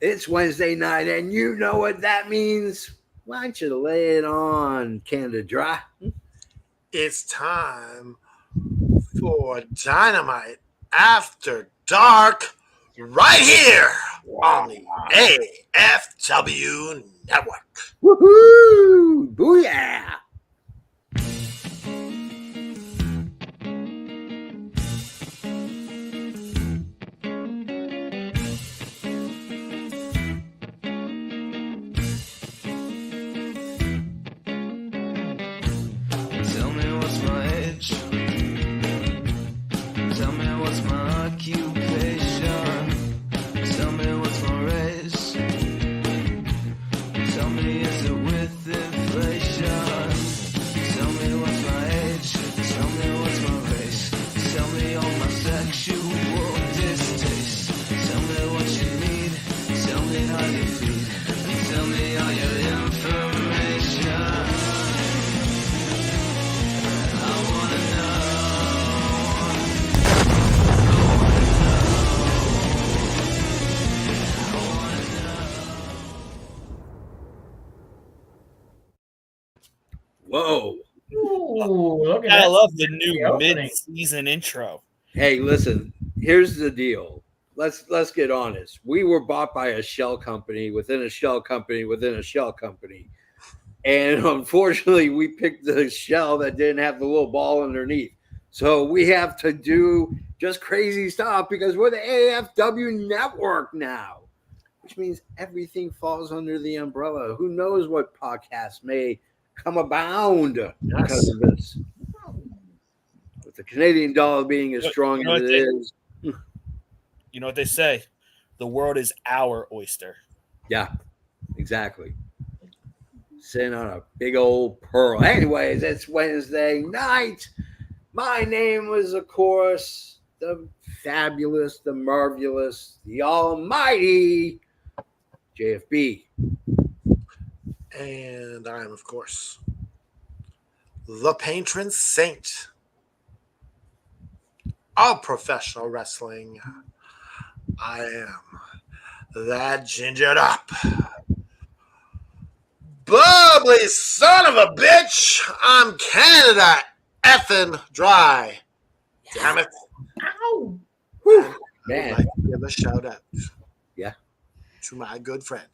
It's Wednesday night, and you know what that means. Why don't you lay it on, Canada Dry? It's time for Dynamite After Dark right here on the AFW Network. Woohoo! Booyah! Tell me what's my age. Tell me what's my occupation. Tell me what's my race. Tell me is it with inflation. Tell me what's my age. Tell me what's my race. Tell me all my sexual distaste. Tell me what you need. Tell me how you feel. And tell me all your information. I wanna know. Whoa! Ooh, look at I that. love the new opening. mid-season intro. Hey, listen. Here's the deal. Let's get honest. We were bought by a shell company within a shell company within a shell company, and unfortunately, we picked the shell that didn't have the little ball underneath. So we have to do just crazy stuff because we're the AFW Network now, which means everything falls under the umbrella. Who knows what podcasts may come abound because of this? With the Canadian dollar being as strong You know as what it is, You know what they say? The world is our oyster. yeah, exactly. Sitting on a big old pearl. Anyways, it's Wednesday night. My name was, of course, the fabulous, the marvelous, the almighty JFB. And I'm, of course, the patron saint of professional wrestling. I am that gingered up, bubbly son of a bitch. I'm Canada effing dry. Damn it. Ow. Whew, I'd man. like to give a shout out Yeah. to my good friend,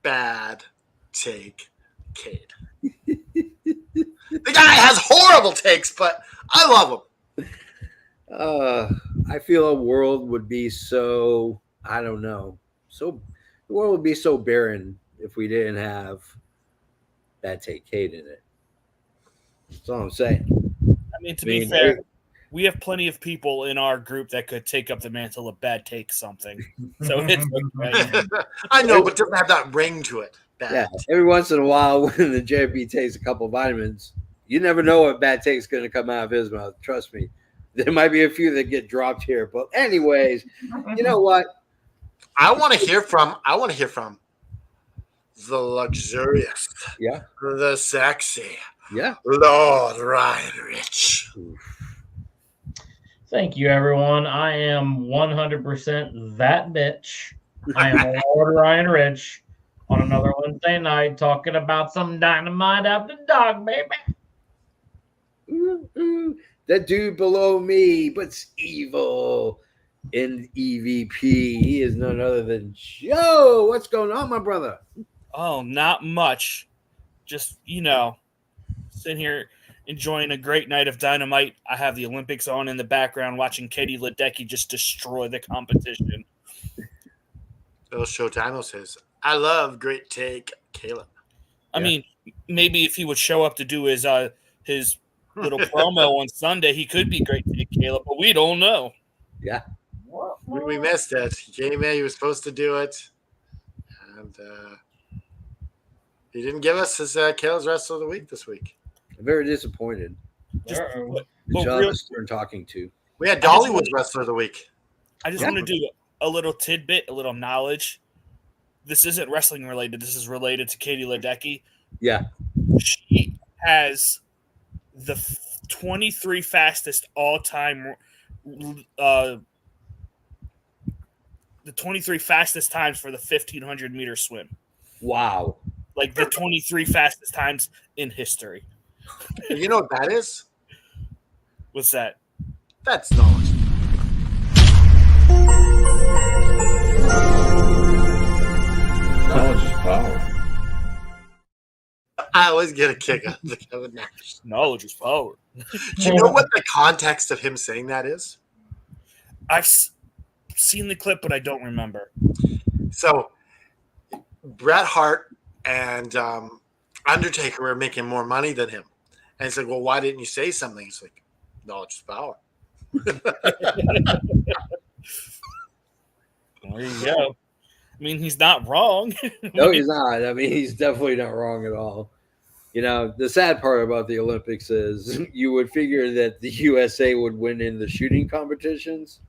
Bad Take Cade. The guy has horrible takes, but I love him. I feel a world would be so, I don't know, so the world would be so barren if we didn't have that take Kate in it. That's all I'm saying. I mean, to be fair, we have plenty of people in our group that could take up the mantle of bad take something. So it's okay. I know, but doesn't have that ring to it. Bad. Yeah, every once in a while when the JB takes a couple vitamins, you never know what bad take's going to come out of his mouth. Trust me. There might be a few that get dropped here. But anyways, you know what? I want to hear from the luxurious, Yeah. the sexy, Yeah. Lord Ryan Rich. Thank you, everyone. I am 100% that bitch. I am Lord Ryan Rich on another Wednesday night talking about some Dynamite After Dark, baby. That dude below me, but's evil in EVP. He is none other than Joe. What's going on, my brother? Oh, not much. Just, sitting here enjoying a great night of Dynamite. I have the Olympics on in the background, watching Katie Ledecky just destroy the competition. El Showtime says, I love Great Take, Caleb. I mean, maybe if he would show up to do his little promo on Sunday, he could be Great Take Caleb, but we don't know. Yeah. We missed it. He came in, he was supposed to do it. And he didn't give us his Caleb's Wrestler of the Week this week. I'm very disappointed. Just, The job is we're talking to. We had Dollywood's Wrestler of the Week. I just want to do a little tidbit, a little knowledge. This isn't wrestling related. This is related to Katie Ledecky. Yeah. She has the 23 fastest all-time the 23 fastest times for the 1,500 meter swim. Wow. Like the 23 fastest times in history. You know what that is? What's that? That's knowledge. Knowledge is power. I always get a kick out of the Kevin Nash. Knowledge is power. Do you know what the context of him saying that is? I've seen the clip, but I don't remember. So, Bret Hart and Undertaker were making more money than him. And he's like, well, why didn't you say something? He's like, knowledge is power. There you go. I mean, he's not wrong. No, he's not. I mean, he's definitely not wrong at all. You know, the sad part about the Olympics is you would figure that the USA would win in the shooting competitions.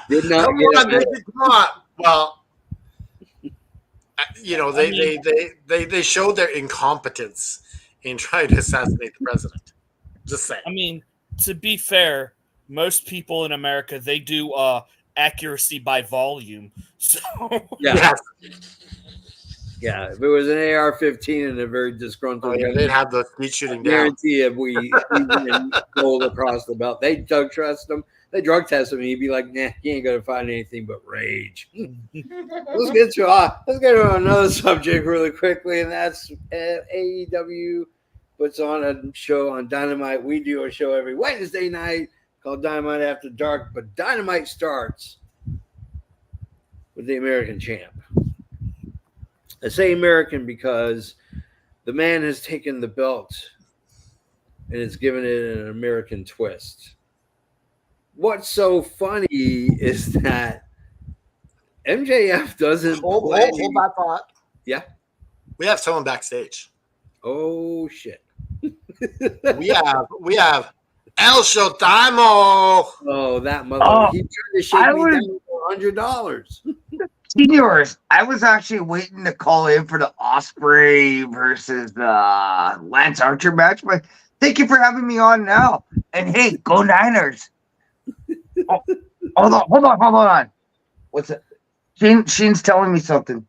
Did not Come on. Well, you know, they showed their incompetence in trying to assassinate the president. Just saying. I mean, to be fair, most people in America, they do accuracy by volume. So Yeah. Yeah, if it was an AR-15 and a very disgruntled gun, they'd have the speed shooting down. guarantee if we rolled across the belt, they drug test him. They drug test him, and he'd be like, "Nah, you ain't gonna find anything but rage." Let's get to another subject really quickly, and that's AEW puts on a show on Dynamite. We do a show every Wednesday night called Dynamite After Dark, but Dynamite starts with the American champ. I say American because the man has taken the belt and has given it an American twist. What's so funny is that MJF doesn't Hold that thought. Yeah. We have someone backstage. Oh shit. We have El Showtime. Oh, that mother. Oh, He tried to shake I me was- down for $100. Seniors, I was actually waiting to call in for the Osprey versus Lance Archer match, but thank you for having me on now. And hey, go Niners! Oh, hold on. What's it? Shane's telling me something.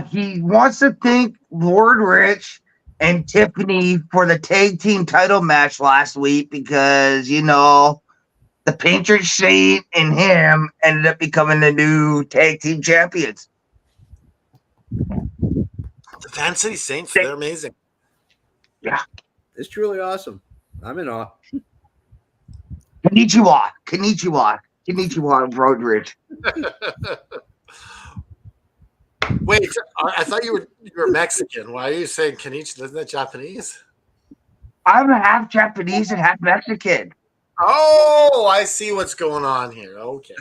He wants to thank Lord Rich and Tiffany for the tag team title match last week because, you know, the Patriot Shane and him ended up becoming the new tag team champions. The Fan City Saints, they're amazing. Yeah. It's truly awesome. I'm in awe. Konnichiwa, Road Rich. Wait, I thought you were Mexican. Why are you saying Kenichi? Isn't that Japanese? I'm half Japanese and half Mexican. Oh, I see what's going on here. Okay.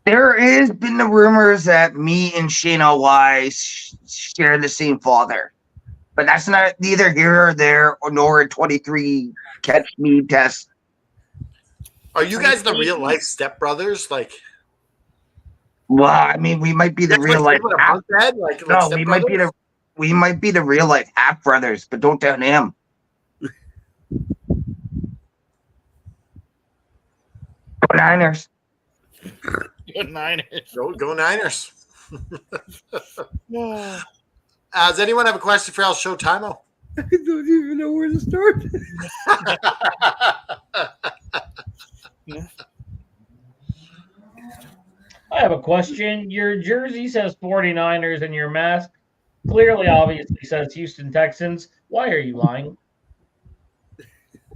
There has been the rumors that me and Shayna Wise share the same father, but that's neither here or there, or nor a 23 catch me test. Are you guys the real life stepbrothers? Like, Well, I mean, we might be the real life. No, we might be the real life half brothers, but don't tell him. Go Niners. Good Niners. Go Niners. Does anyone have a question for El Showtime? I don't even know where to start. I have a question. Your jersey says 49ers and your mask clearly, obviously says Houston Texans. Why are you lying?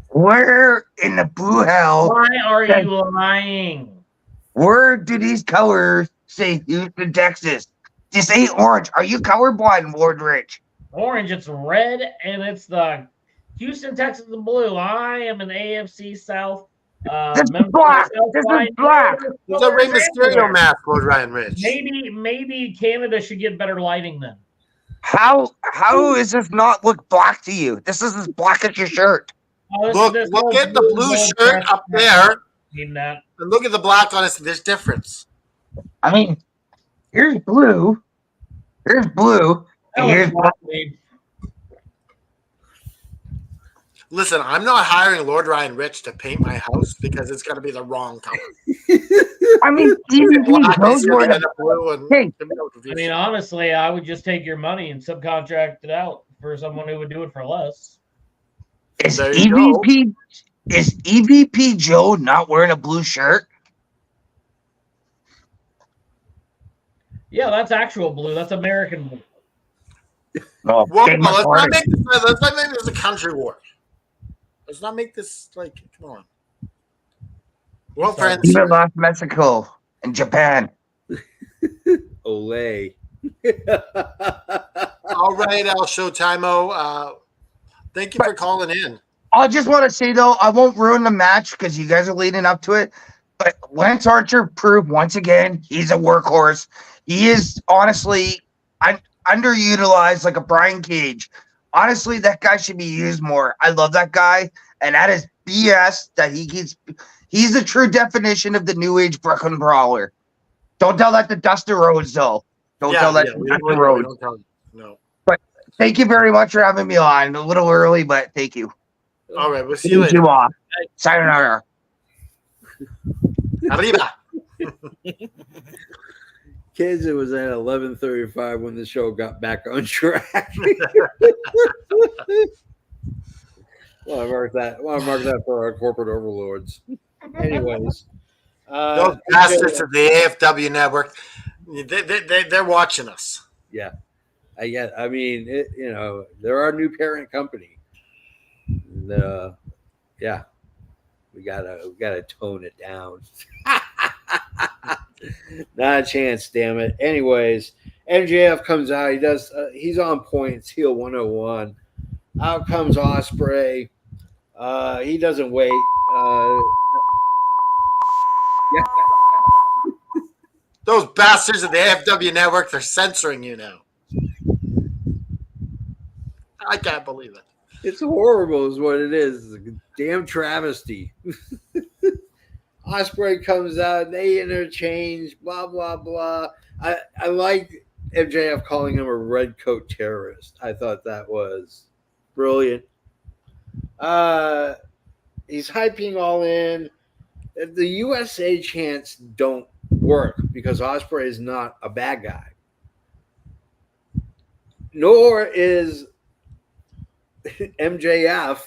Where in the blue hell? Why are you lying? Where do these colors say Houston, Texas? This ain't orange. Are you colorblind, Lord Rich? Orange, it's red, and it's the Houston Texans and blue. I am an AFC South. This is black. This is black. It's a Rey Mysterio mask, Lord Ryan Rich. Maybe Canada should get better lighting then. How does this not look black to you? This is as black as your shirt. Look at the blue shirt up there. That. And look at the black on it. There's difference. I mean, here's blue. Here's blue. And here's black. Listen, I'm not hiring Lord Ryan Rich to paint my house because it's going to be the wrong color. I mean, Black those is were gonna end up blue and Hey. there'll be no I confusion. mean, honestly, I would just take your money and subcontract it out for someone who would do it for less. is There you go. EVP Joe not wearing a blue shirt? Yeah, that's actual blue. That's American blue. Oh, Well, beg my let's pardon. not make this a country war. Let's not make this like, come on. Well, friends, Viva Las Mexico and Japan. Olay. all right, El Showtime. Thank you for calling in. I just want to say though, I won't ruin the match because you guys are leading up to it. But Lance Archer proved once again he's a workhorse. He is honestly underutilized like a Brian Cage. Honestly, that guy should be used more. I love that guy, and that is BS that he gets. He's the true definition of the new age Brooklyn brawler. Don't tell that to Dustin Rhodes though. Don't tell that to we Dustin Rhodes. don't tell you. No. Thank you very much for having me on. A little early, but thank you. All right, we'll see you later. Sayonara. Arriba. Kids, it was at 11:35 when the show got back on track. Well, I mark that for our corporate overlords. Anyways, Those bastards of the AFW network, they're watching us. Yeah, I mean, they're our new parent company. And, yeah, we gotta tone it down. Not a chance, damn it. Anyways, MJF comes out. He's on points. Heel 101. Out comes Ospreay. He doesn't wait. Yeah. Those bastards of the AFW network, they're censoring you now. I can't believe it. It's horrible is what it is. It's a damn travesty. Ospreay comes out, they interchange, blah, blah, blah. I like MJF calling him a red coat terrorist. I thought that was brilliant. He's hyping all in. The USA chants don't work because Ospreay is not a bad guy. Nor is MJF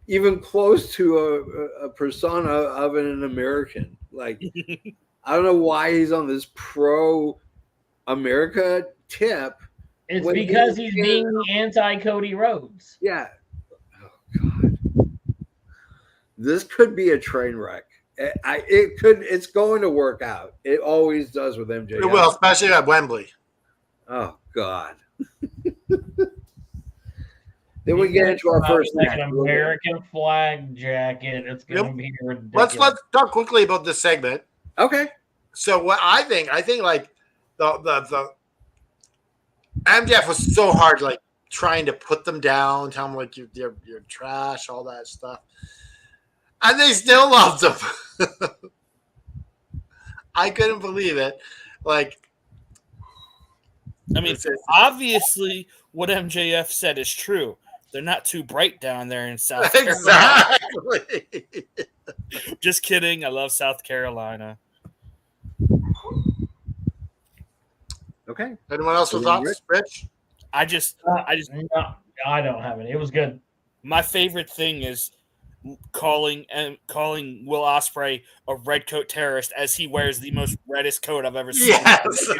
even close to a persona of an American. Like, I don't know why he's on this pro-America tip. It's because he's being anti-Cody Rhodes. Yeah. Oh, God. This could be a train wreck. It's going to work out. It always does with MJF. It will, especially at Wembley. Oh, God. Then we get into our first match. An American flag jacket. It's going to be ridiculous. Let's talk quickly about this segment. Okay. So what I think like the MJF was so hard, like trying to put them down, tell them like you're trash, all that stuff, and they still loved him. I couldn't believe it. Like, I mean, obviously, what MJF said is true. They're not too bright down there in South Carolina. Exactly. Just kidding. I love South Carolina. Okay. Anyone else with thoughts, Rich? I No, I don't have any. It was good. My favorite thing is calling Will Ospreay a red coat terrorist as he wears the most reddest coat I've ever seen. Yes.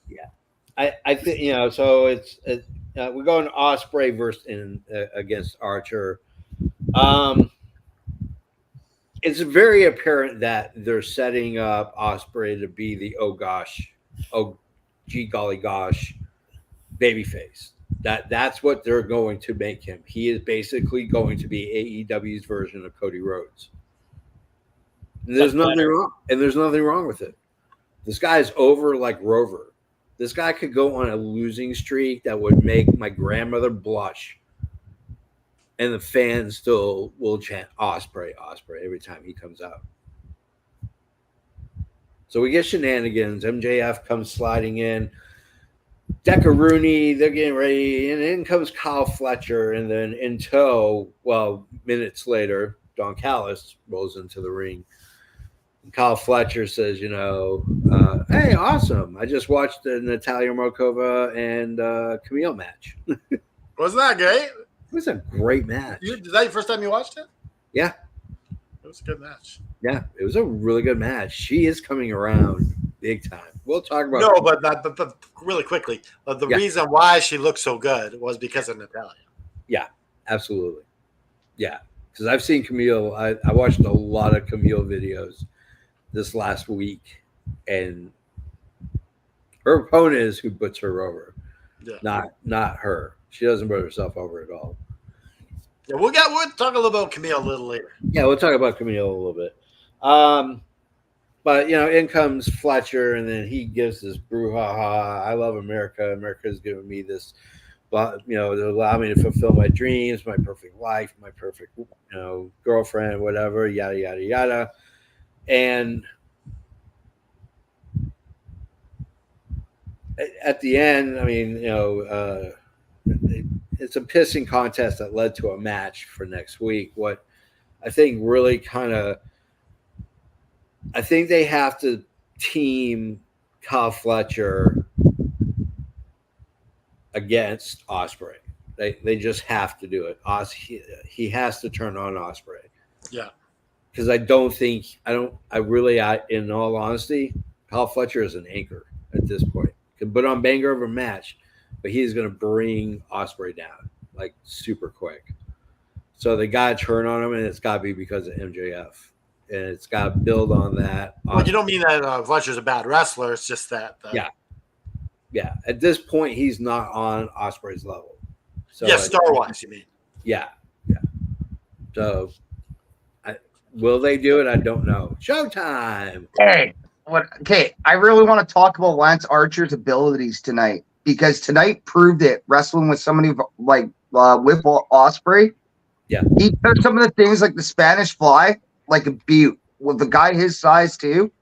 Yeah. I think, so we're going Ospreay versus against Archer. It's very apparent that they're setting up Ospreay to be the gee golly gosh babyface. That's what they're going to make him. He is basically going to be AEW's version of Cody Rhodes. And there's nothing wrong. And there's nothing wrong with it. This guy is over like Rover. This guy could go on a losing streak that would make my grandmother blush. And the fans still will chant Ospreay, Ospreay every time he comes out. So we get shenanigans. MJF comes sliding in, Decca-Rooney, they're getting ready, and in comes Kyle Fletcher, and then in tow, well, minutes later, Don Callis rolls into the ring. And Kyle Fletcher says, hey, awesome. I just watched the Natalia Markova and Camille match. Wasn't that great? It was a great match. Is that your first time you watched it? Yeah. It was a good match. Yeah, it was a really good match. She is coming around big time. We'll talk about but really quickly, the reason why she looked so good was because of Natalia. Yeah, absolutely. Yeah, because I've seen Camille. I watched a lot of Camille videos this last week, and her opponent is who puts her over, not her. She doesn't put herself over at all. Yeah, we'll talk a little about Camille a little later. Yeah, we'll talk about Camille a little bit. But in comes Fletcher, and then he gives this brouhaha. I love America. America's giving me this, to allow me to fulfill my dreams, my perfect life, my perfect, girlfriend, whatever, yada yada yada. And at the end, it's a pissing contest that led to a match for next week. What I think really I think they have to team Kyle Fletcher against Ospreay. They just have to do it. He has to turn on Ospreay. Yeah. Because in all honesty, Kyle Fletcher is an anchor at this point. Can put on banger of a match, but he's going to bring Ospreay down like super quick. So they got to turn on him, and it's got to be because of MJF. And it's got to build on that. Well, you don't mean that Fletcher's a bad wrestler. It's just that. Yeah. At this point, he's not on Ospreay's level. So star-wise, you mean? Yeah. So, will they do it? I don't know. Showtime. Hey, I really want to talk about Lance Archer's abilities tonight, because tonight proved it. Wrestling with somebody like with Ospreay. Yeah. He does some of the things like the Spanish Fly, like a butte, with a guy his size too.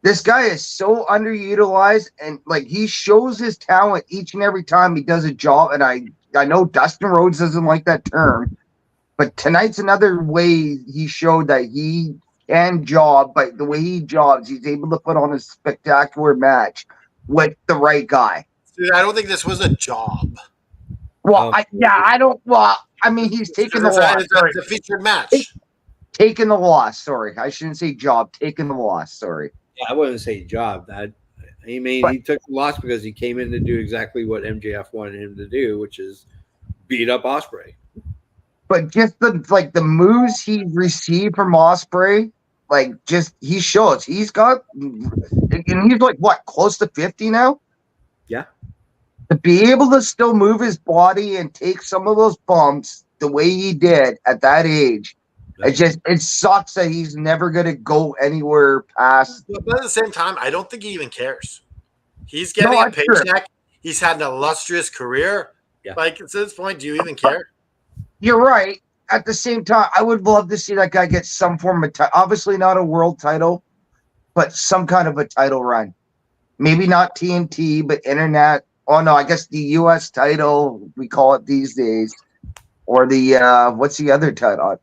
This guy is so underutilized, and like he shows his talent each and every time he does a job. And I know Dustin Rhodes doesn't like that term, but tonight's another way he showed that he can job. But the way he jobs, he's able to put on a spectacular match with the right guy. Dude, I don't think this was a job. Well, he's taking the loss. It's a featured match. Taking the loss. Sorry, I shouldn't say job. Taking the loss. Sorry. Yeah, I wouldn't say job. He took the loss because he came in to do exactly what MJF wanted him to do, which is beat up Ospreay. But just the moves he received from Ospreay, he shows he's got, and he's close to 50 now. Yeah. To be able to still move his body and take some of those bumps the way he did at that age, it sucks that he's never going to go anywhere past. But at the same time, I don't think he even cares. He's getting a paycheck. Sure. He's had an illustrious career. Yeah. At this point, do you even care? You're right. At the same time, I would love to see that guy get some form of obviously not a world title, but some kind of a title run. Maybe not TNT, but internet. Oh no, I guess the US title, we call it these days. Or the what's the other title?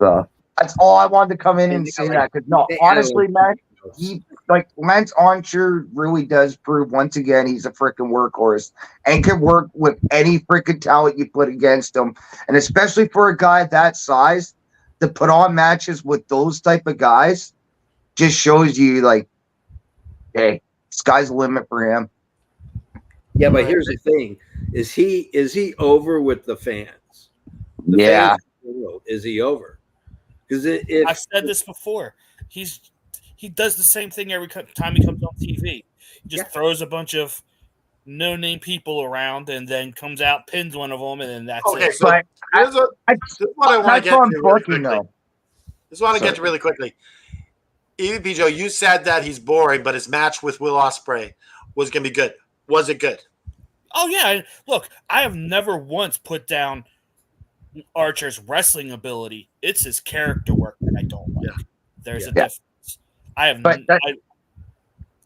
That's all I wanted to come in and say that. Because honestly, man, Lance Archer really does prove once again he's a freaking workhorse and can work with any freaking talent you put against him. And especially for a guy that size, to put on matches with those type of guys just shows you hey, sky's the limit for him. Yeah, but here's the thing: is he over with the fans? Fans is he over? Because I've said this before. He does the same thing every time he comes on TV. He just throws a bunch of no-name people around and then comes out, pins one of them, and then that's it. Okay, so this is what I want to get to really quickly. This is what I want to get to really quickly. EVP Joe, you said that he's boring, but his match with Will Ospreay was going to be good. Was it good? Oh, yeah. Look, I have never once put down Archer's wrestling ability. It's his character work that I don't like. Yeah. There's a difference.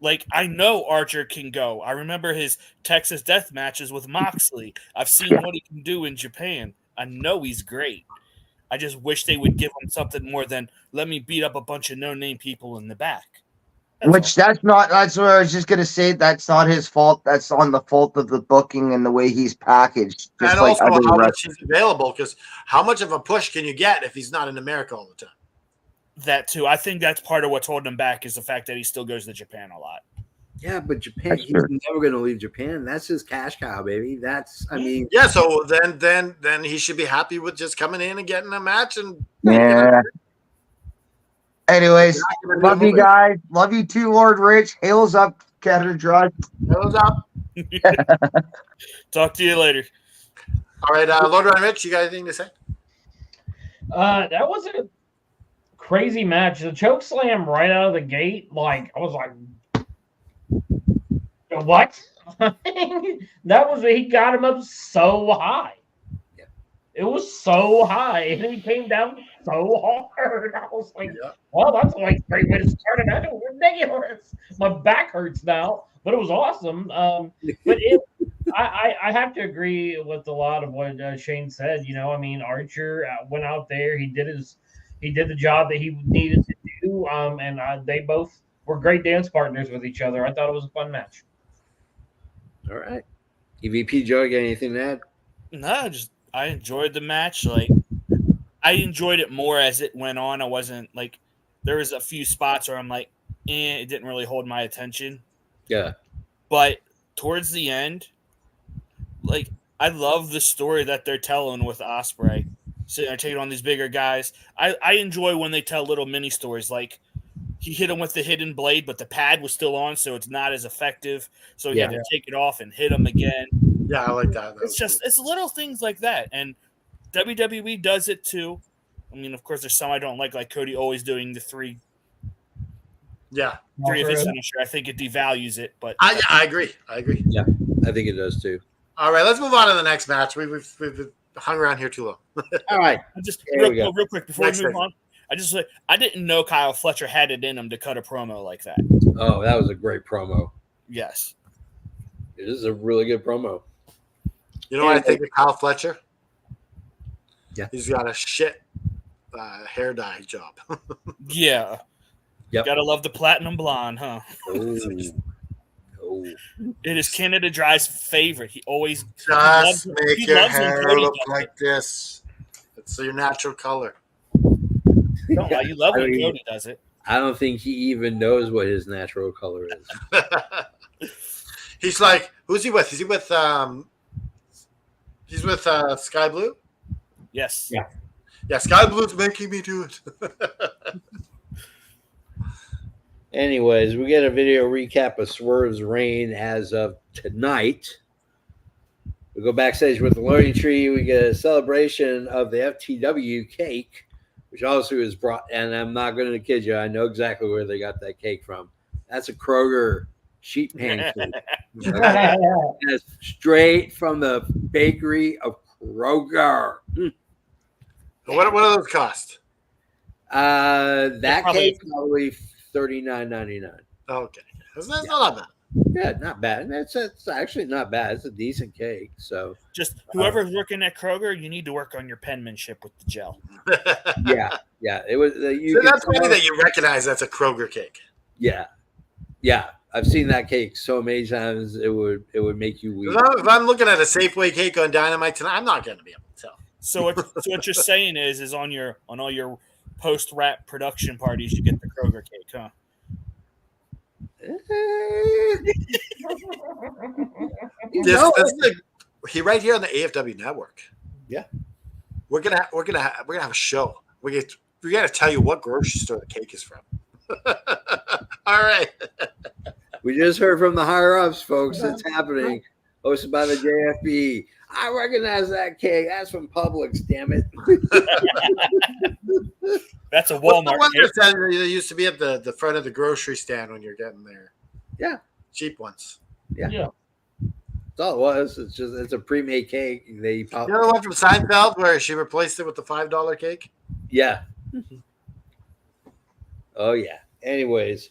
Like, I know Archer can go. I remember his Texas death matches with Moxley. I've seen what he can do in Japan. I know he's great. I just wish they would give him something more than let me beat up a bunch of no-name people in the back. That's what I was just gonna say. That's not his fault. That's on the fault of the booking and the way he's packaged. Just And like also other how much wrestlers. he's available, because how much of a push can you get if he's not in America all the time? That too. I think that's part of what's holding him back is the fact that he still goes to Japan a lot. Yeah, but Japan, That's he's true. never going to leave Japan. That's his cash cow, baby. That's, I mean, Yeah, so then he should be happy with just coming in and getting a match and Yeah. Anyways, You're not gonna love do you it. guys. Love you too, Lord Rich. Hails up, Canada Drug. Those up. Talk to you later. All right, Lord Ryan Rich, you got anything to say? That was a crazy match. The choke slam right out of the gate, like I was like, what? That was he got him up so high. Yeah. It was so high, and he came down so hard. I was like, Yeah. well, that's like a great way to start a match. It was ridiculous. My back hurts now, but it was awesome. But I have to agree with a lot of what Shane said. You know, I mean, Archer went out there. He did the job that he needed to do. And they both were great dance partners with each other. I thought it was a fun match. all right. EVP Joe, got anything to add? No, just I enjoyed the match. Like, I enjoyed it more as it went on. I wasn't like there was a few spots where I'm like, it didn't really hold my attention. Yeah. But towards the end, like I love the story that they're telling with Ospreay. Sitting there taking on these bigger guys. I enjoy when they tell little mini stories like he hit him with the hidden blade, but the pad was still on, so it's not as effective. So he had to take it off and hit him again. Yeah, I like that. It's little things like that. And WWE does it too. I mean, of course, there's some I don't like Cody always doing the three of his finisher. I think it devalues it, but I agree. I think it does too. All right, let's move on to the next match. We've hung around here too long. All right. just There we real go. quick before Next we move segment. on. I didn't know Kyle Fletcher had it in him to cut a promo like that. Oh, that was a great promo. Yes. It is a really good promo. You know what I think of Kyle Fletcher? Yeah. He's got a shit hair dye job. Yeah. Yep. Gotta love the platinum blonde, huh? Oh. It is Canada Dry's favorite. He always Just he make he your loves when hair Cody look does like this. It's your natural color. Don't lie, you love I when mean- Cody does it. I don't think he even knows what his natural color is. He's like, who's he with? Is he with he's with Sky Blue? Yes. Yeah. Yeah, Sky Blue's making me do it. Anyways, we get a video recap of Swerve's reign as of tonight. We go backstage with the loading tree. We get a celebration of the FTW cake, which also is brought. And I'm not going to kid you. I know exactly where they got that cake from. That's a Kroger sheet pan cake. Okay? That's straight from the bakery of Kroger. What do those cost? That probably- cake probably $39.99. Okay, that's not bad. Yeah, not bad. It's actually not bad. It's a decent cake. So Just whoever's working at Kroger, you need to work on your penmanship with the gel. yeah. It was. You So can that's funny tell- that you recognize that's a Kroger cake. Yeah. I've seen that cake so many times. It would make you weep. If I'm looking at a Safeway cake on Dynamite tonight, I'm not going to be able to tell. So what you're saying is on all your post rap production parties, you get the Kroger cake, huh? He right here on the AFW network. Yeah. We're gonna have a show. We gotta tell you what grocery store the cake is from. All right. We just heard from the higher ups, folks. It's happening. Hosted by the JFB. I recognize that cake. That's from Publix. Damn it. That's a What's the Walmart one cake. that used to be at the front of the grocery stand when you're getting there? Yeah. Cheap ones. Yeah. That's all it was. It's a pre-made cake. They pop. You know the one from Seinfeld where she replaced it with the $5 cake? Yeah. Oh yeah. Anyways,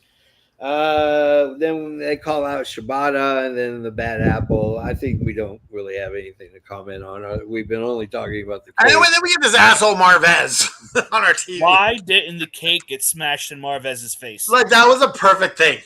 Then they call out Shibata and then the Bad Apple. I think we don't really have anything to comment on. We've been only talking about the And cake. then we get this asshole Marvez on our TV. Why didn't the cake get smashed in Marvez's face? Like, that was a perfect thing.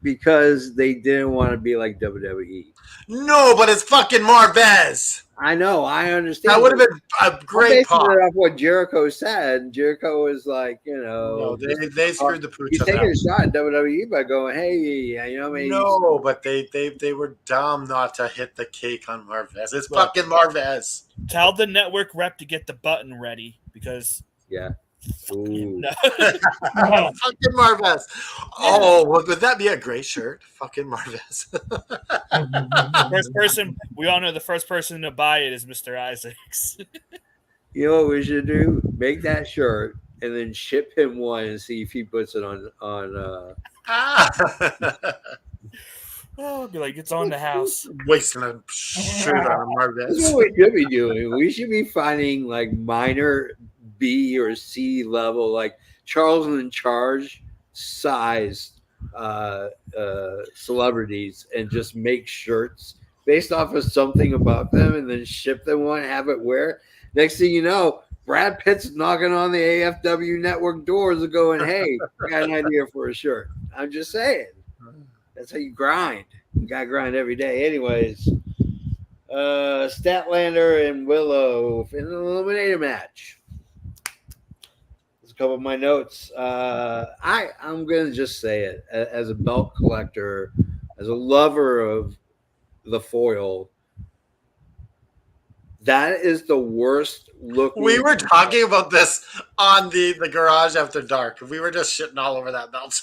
Because they didn't want to be like WWE. No, but it's fucking Marvez. I know. I understand. That would have been a great pop. Off what Jericho said. Jericho was like, No, they screwed the pooch he's on taking that. a shot at WWE by going, hey, you know, maybe. No, but they were dumb not to hit the cake on Marvez. It's fucking Marvez. Tell the network rep to get the button ready because Yeah. Ooh. no. Fucking Marvez. Oh, would that be a great shirt? Fucking Marvez. First person, we all know the first person to buy it is Mr. Isaacs. You know what we should do? Make that shirt and then ship him one and see if he puts it on Oh, be like, it's on the house. Wasting a shirt on That's Marvez. what we should be doing. We should be finding like minor B or C level, like Charles in Charge size celebrities, and just make shirts based off of something about them, and then ship them one, have it wear. Next thing you know, Brad Pitt's knocking on the AFW network doors and going, "Hey, I got an idea for a shirt." I'm just saying. That's how you grind. You gotta grind every day. Anyways, Statlander and Willow in an eliminator match. There's a couple of my notes. I'm gonna just say it as a belt collector, as a lover of the foil. That is the worst looking. We were talking about this on the garage after dark. We were just shitting all over that belt.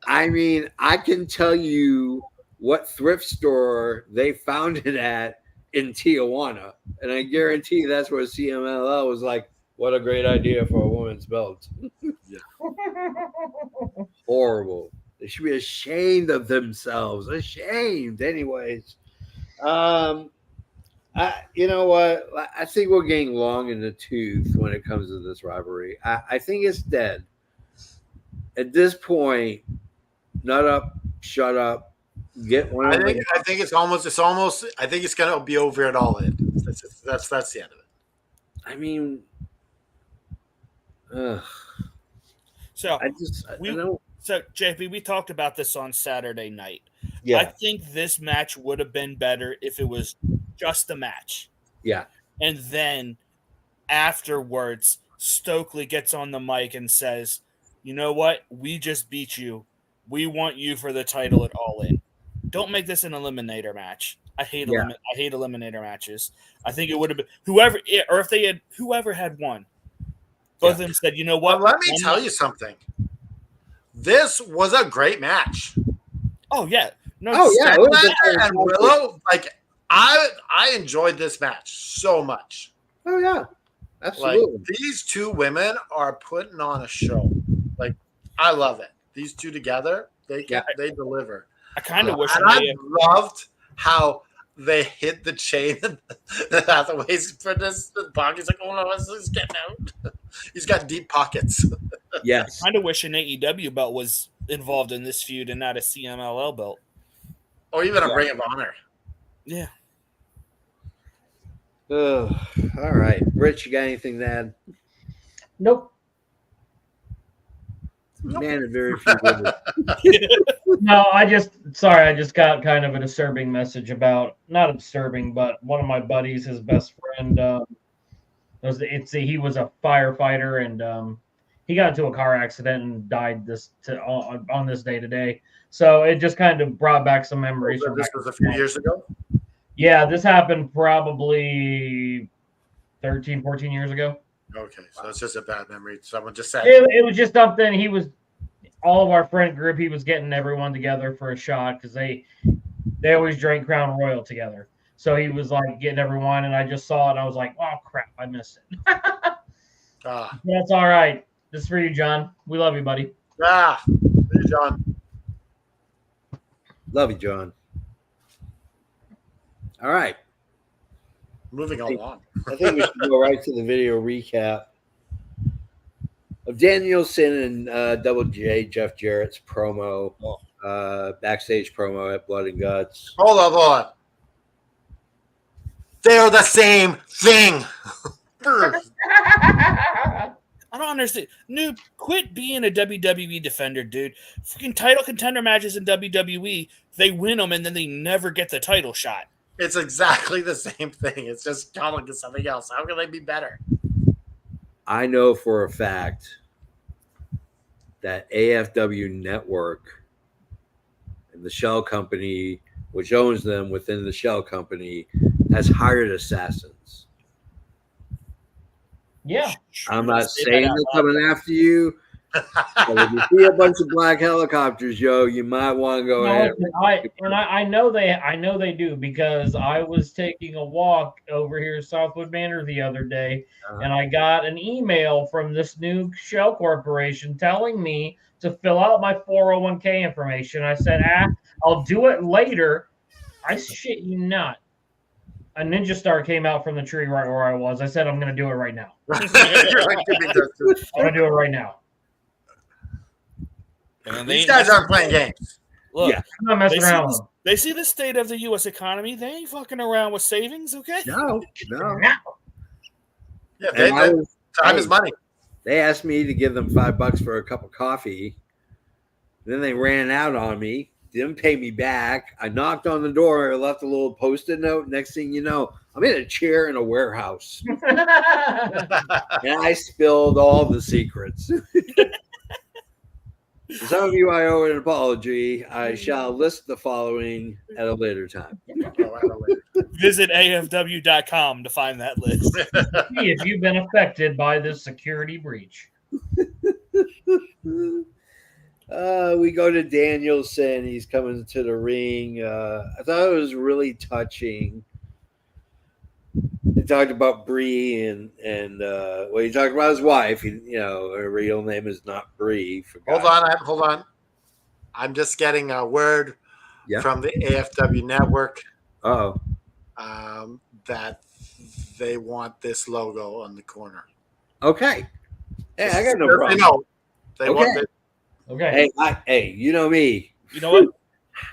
I mean, I can tell you what thrift store they found it at in Tijuana, and I guarantee that's where CMLL was like, "What a great idea for a woman's belt." Horrible. They should be ashamed of themselves. Ashamed. Anyways, you know what? I think we're getting long in the tooth when it comes to this rivalry. I think it's dead at this point. Nut up, shut up, get one. I think it's almost. I think it's gonna be over at all in. That's the end of it. I mean, So I don't. So JP, we talked about this on Saturday night. I Yeah, think this match would have been better if it was just a match. yeah, And then afterwards, Stokely gets on the mic and says, "You know what? We just beat you. We want you for the title at All In." Don't make this an eliminator match. I hate eliminator matches. I think it would have been whoever had won. Both of them said, "You know what? Well, let me tell you something. This was a great match. Oh yeah, no, it was And Willow, like I enjoyed this match so much. oh yeah, Like absolutely. these two women are putting on a show. Like I love it. These two together, they deliver. I kind of wish And I loved how they hit the chain at the waist for this pocket. He's like, "Oh no, he's getting out." He's got deep pockets. Yes, kind of wish an AEW belt was involved in this feud and not a CMLL belt. Or even a Ring of Honor. Yeah. all right, Rich, you got anything to add? Nope. Man, very few women. No, I just got kind of a disturbing message about, not disturbing, but one of my buddies, his best friend, he was a firefighter, and he got into a car accident and died on this day today. So it just kind of brought back some memories. This was a few years ago. Yeah, this happened probably 13, 14 years ago. Okay, so it's just a bad memory. Someone just said It was just something. All of our friend group, he was getting everyone together for a shot because they always drank Crown Royal together. So he was like getting everyone, and I just saw it, and I was like, "Oh crap, I missed it." That's all right. This is for you, John. We love you, buddy. Hey, John. Love you, John. All right. Moving along. I think we should go right to the video recap of Danielson and Double J, Jeff Jarrett's promo, backstage promo at Blood and Guts. Hold on. They're the same thing. I don't understand. Noob, quit being a WWE defender, dude. Freaking title contender matches in WWE, they win them and then they never get the title shot. It's exactly the same thing. It's just calling it something else. How can they be better? I know for a fact that AFW Network and the shell company, which owns them within the shell company, has hired assassins. Yeah. I'm not saying they're coming after you. But if you see a bunch of black helicopters, you might want to go ahead. I know they do, because I was taking a walk over here at Southwood Manor the other day, and I got an email from this new shell corporation telling me to fill out my 401k information. I said, I'll do it later. I shit you not. A ninja star came out from the tree right where I was. I said, I'm going to do it right now. I'm going to do it right now. And These guys aren't playing games. Look, I'm not messing around with them. They see the state of the U.S. economy. They ain't fucking around with savings, okay? No. Yeah, time is money. They asked me to give them $5 for a cup of coffee. Then they ran out on me. Didn't pay me back. I knocked on the door. I left a little Post-it note. Next thing you know, I'm in a chair in a warehouse. And I spilled all the secrets. To some of you, I owe an apology. I shall list the following at a later time. Visit AFW.com to find that list. See if you've been affected by this security breach. We go to Danielson. He's coming to the ring. I thought it was really touching. He talked about Bree and he talked about his wife. Her real name is not Bree. Hold on. I'm just getting a word from the AFW network. That they want this logo on the corner. Okay. Hey, I got no problem. No, they want it. Okay. Hey, you know me. You know what?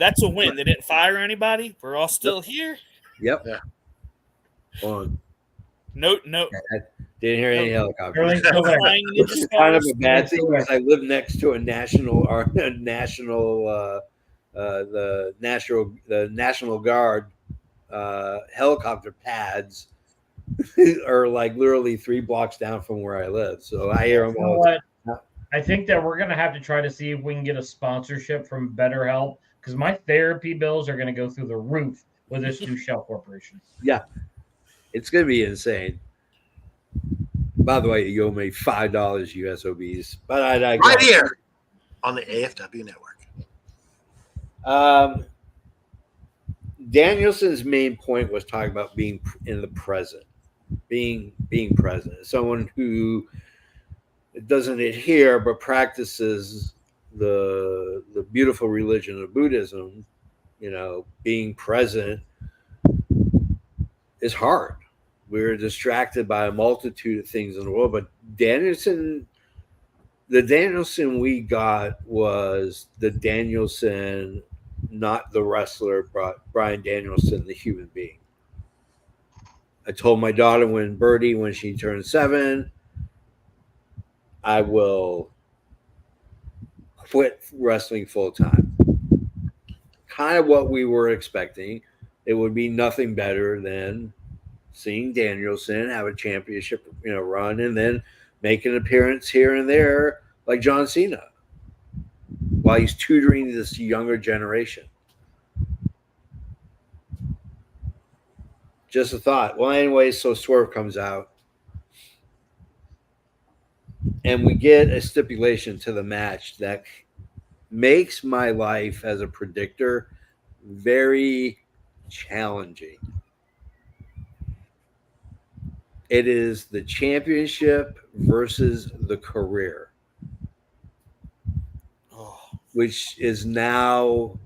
That's a win. They didn't fire anybody. We're all still here. Yep. Yeah. On. No. I didn't hear any helicopters. It's kind of a bad thing because I live next to the National Guard helicopter pads are like literally 3 blocks down from where I live. So I hear them all. I think that we're going to have to try to see if we can get a sponsorship from BetterHelp, because my therapy bills are going to go through the roof with this new shell corporation. Yeah. It's going to be insane. By the way, you owe me $5 USOBs. But I right here on the AFW network. Danielson's main point was talking about being in the present, being present. Someone who doesn't adhere but practices the beautiful religion of Buddhism. Being present is hard. We're distracted by a multitude of things in the world, but the Danielson we got was the Danielson, not the wrestler, Brian Danielson, the human being. I told my daughter when she turned 7, I will quit wrestling full time. Kind of what we were expecting. It would be nothing better than seeing Danielson have a championship, run, and then make an appearance here and there like John Cena while he's tutoring this younger generation. Just a thought. Well, anyway, so Swerve comes out and we get a stipulation to the match that makes my life as a predictor very challenging. It is the championship versus the career, which is now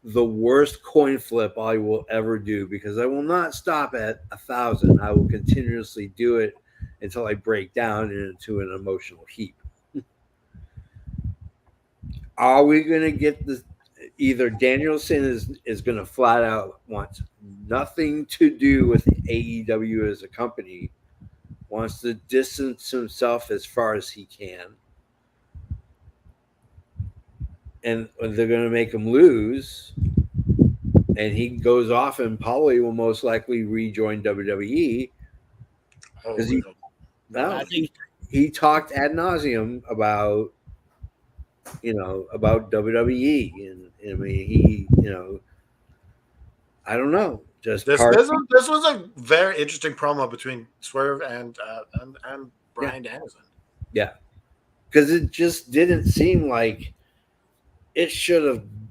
the worst coin flip I will ever do, because I will not stop at 1,000. I will continuously do it until I break down into an emotional heap. Are we going to get the either Danielson is going to flat out want nothing to do with AEW as a company, wants to distance himself as far as he can, and they're going to make him lose, and he goes off and probably will most likely rejoin WWE because I think he talked ad nauseum about about WWE, and I mean he I don't know, just This was a very interesting promo between Swerve and Bryan Danielson. Yeah, because it just didn't seem like it should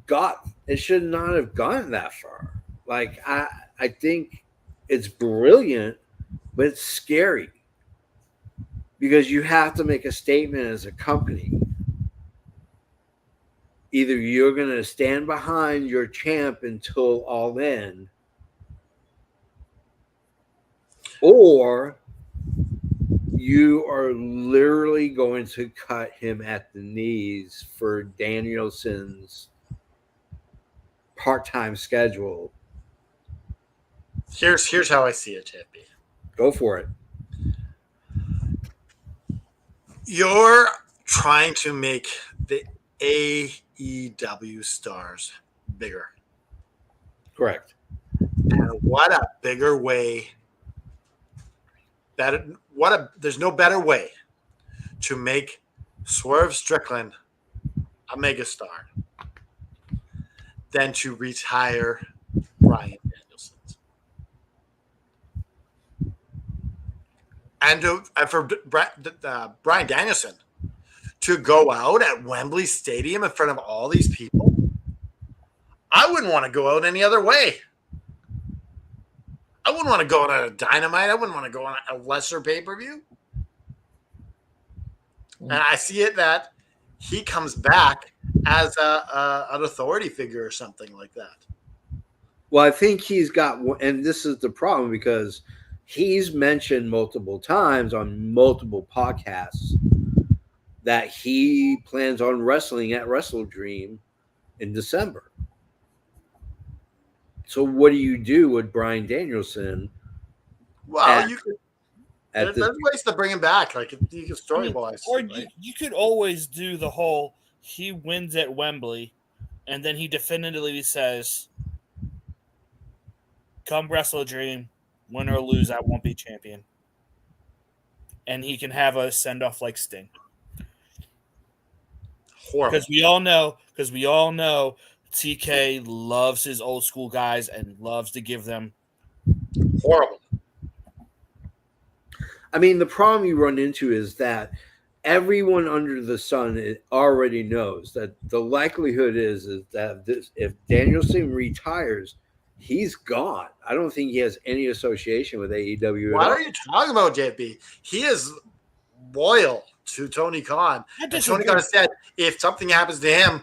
not have gone that far. Like I think it's brilliant, but it's scary because you have to make a statement as a company. Either you're going to stand behind your champ until all in, or you are literally going to cut him at the knees for Danielson's part-time schedule. Here's how I see it, JP. Go for it. You're trying to make the AEW stars bigger. Correct. And what a bigger way there's no better way to make Swerve Strickland a megastar than to retire Bryan Danielson. And for Bryan Danielson to go out at Wembley Stadium in front of all these people, I wouldn't want to go out any other way. I wouldn't want to go on a Dynamite. I wouldn't want to go on a lesser pay-per-view. And I see it that he comes back as an authority figure or something like that. Well, I think he's got, and this is the problem because he's mentioned multiple times on multiple podcasts that he plans on wrestling at Wrestle Dream in December. So what do you do with Bryan Danielson? Well, there's ways to bring him back. Like you can story-wise. Or you could always do the whole he wins at Wembley and then he definitively says, come Wrestle Dream, win or lose, I won't be champion. And he can have a send-off like Sting. Horrible. Because we all know TK loves his old school guys and loves to give them horrible. I mean, the problem you run into is that everyone under the sun already knows that the likelihood is that if Danielson retires, he's gone. I don't think he has any association with AEW. What are you talking about, JP? He is loyal to Tony Khan. And Tony Khan said if something happens to him,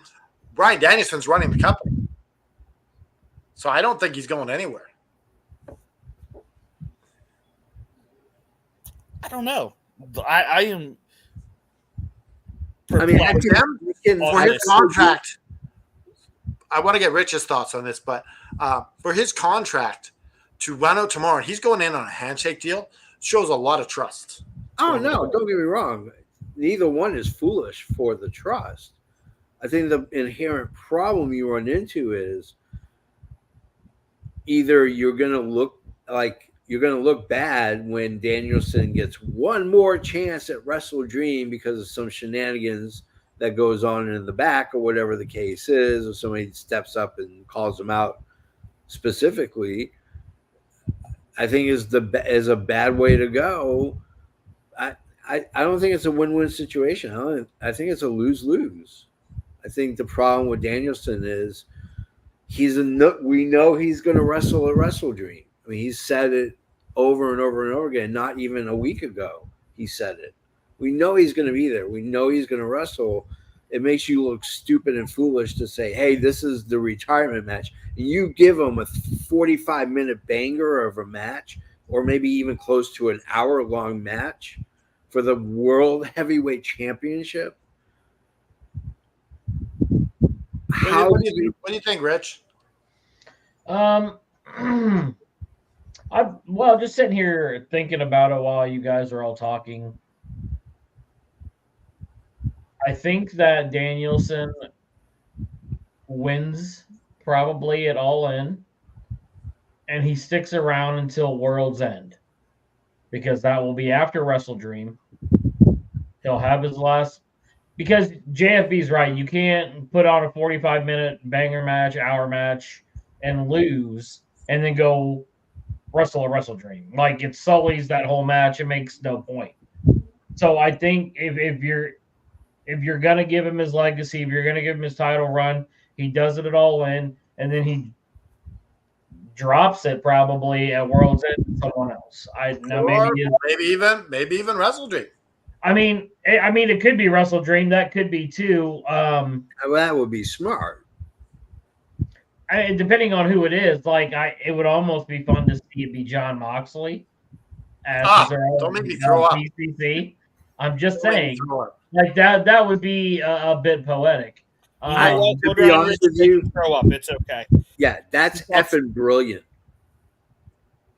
Bryan Danielson's running the company. So I don't think he's going anywhere. I don't know. I am. I mean, for his contract, I want to get Rich's thoughts on this, but for his contract to run out tomorrow, he's going in on a handshake deal, shows a lot of trust. Oh, no, don't get me wrong. Neither one is foolish for the trust. I think the inherent problem you run into is either you're going to look bad when Danielson gets one more chance at Wrestle Dream because of some shenanigans that goes on in the back or whatever the case is, or somebody steps up and calls him out specifically. I think is a bad way to go. I don't think it's a win-win situation. I think it's a lose-lose. I think the problem with Danielson is we know he's going to wrestle at Wrestle Dream. I mean, he's said it over and over and over again. Not even a week ago, he said it. We know he's going to be there. We know he's going to wrestle. It makes you look stupid and foolish to say, hey, this is the retirement match. And you give him a 45-minute banger of a match, or maybe even close to an hour-long match for the World Heavyweight Championship. How What do you think, Rich? I'm just sitting here thinking about it while you guys are all talking. I think that Danielson wins probably at All In, and he sticks around until World's End, because that will be after Wrestle Dream. He'll have his last, because JFB's right. You can't put on a 45-minute banger match, hour match, and lose, and then go wrestle a Wrestle Dream. Like, it sullies that whole match. It makes no point. So I think if you're gonna give him his legacy, if you're gonna give him his title run, he does it at All In, and then he drops it probably at World's End to someone else. Maybe even Wrestle Dream. I mean, it could be Wrestle Dream. That could be too. Well, that would be smart. Depending on who it is, like it would almost be fun to see it be John Moxley. Don't make me throw up. PCC. I'm just saying, like that would be a bit poetic. To be honest with you, throw up. It's okay. Yeah, that's effing brilliant.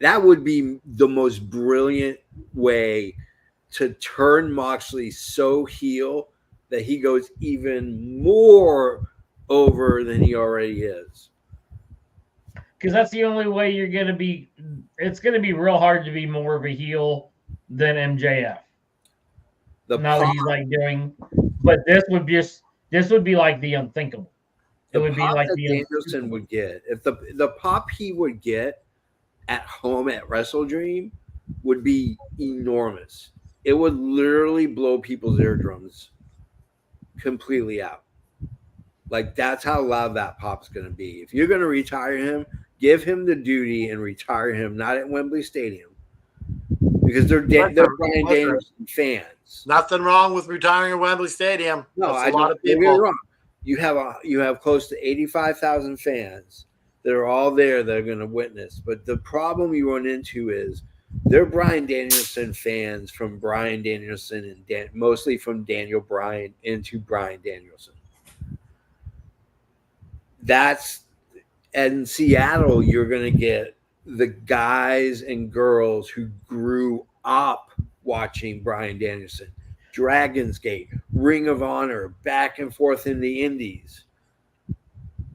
That would be the most brilliant way to turn Moxley so heel that he goes even more over than he already is. Because that's the only way you're going to be. It's going to be real hard to be more of a heel than MJF. Now that he's like doing, but this would be like the unthinkable. It would be like the Danielson would get, if the pop he would get at home at Wrestle Dream would be enormous. It would literally blow people's eardrums completely out. Like, that's how loud that pop's going to be. If you're going to retire him, give him the duty and retire him, not at Wembley Stadium, because they're Bryan Danielson fans. Nothing wrong with retiring at Wembley Stadium. No, that's I a lot of don't get people. me wrong. You have close to 85,000 fans that are all there that are going to witness. But the problem you run into is they're Bryan Danielson fans from Bryan Danielson and mostly from Daniel Bryan into Bryan Danielson. That's in Seattle. You're going to get the guys and girls who grew up watching Bryan Danielson, Dragon's Gate, Ring of Honor, back and forth in the Indies,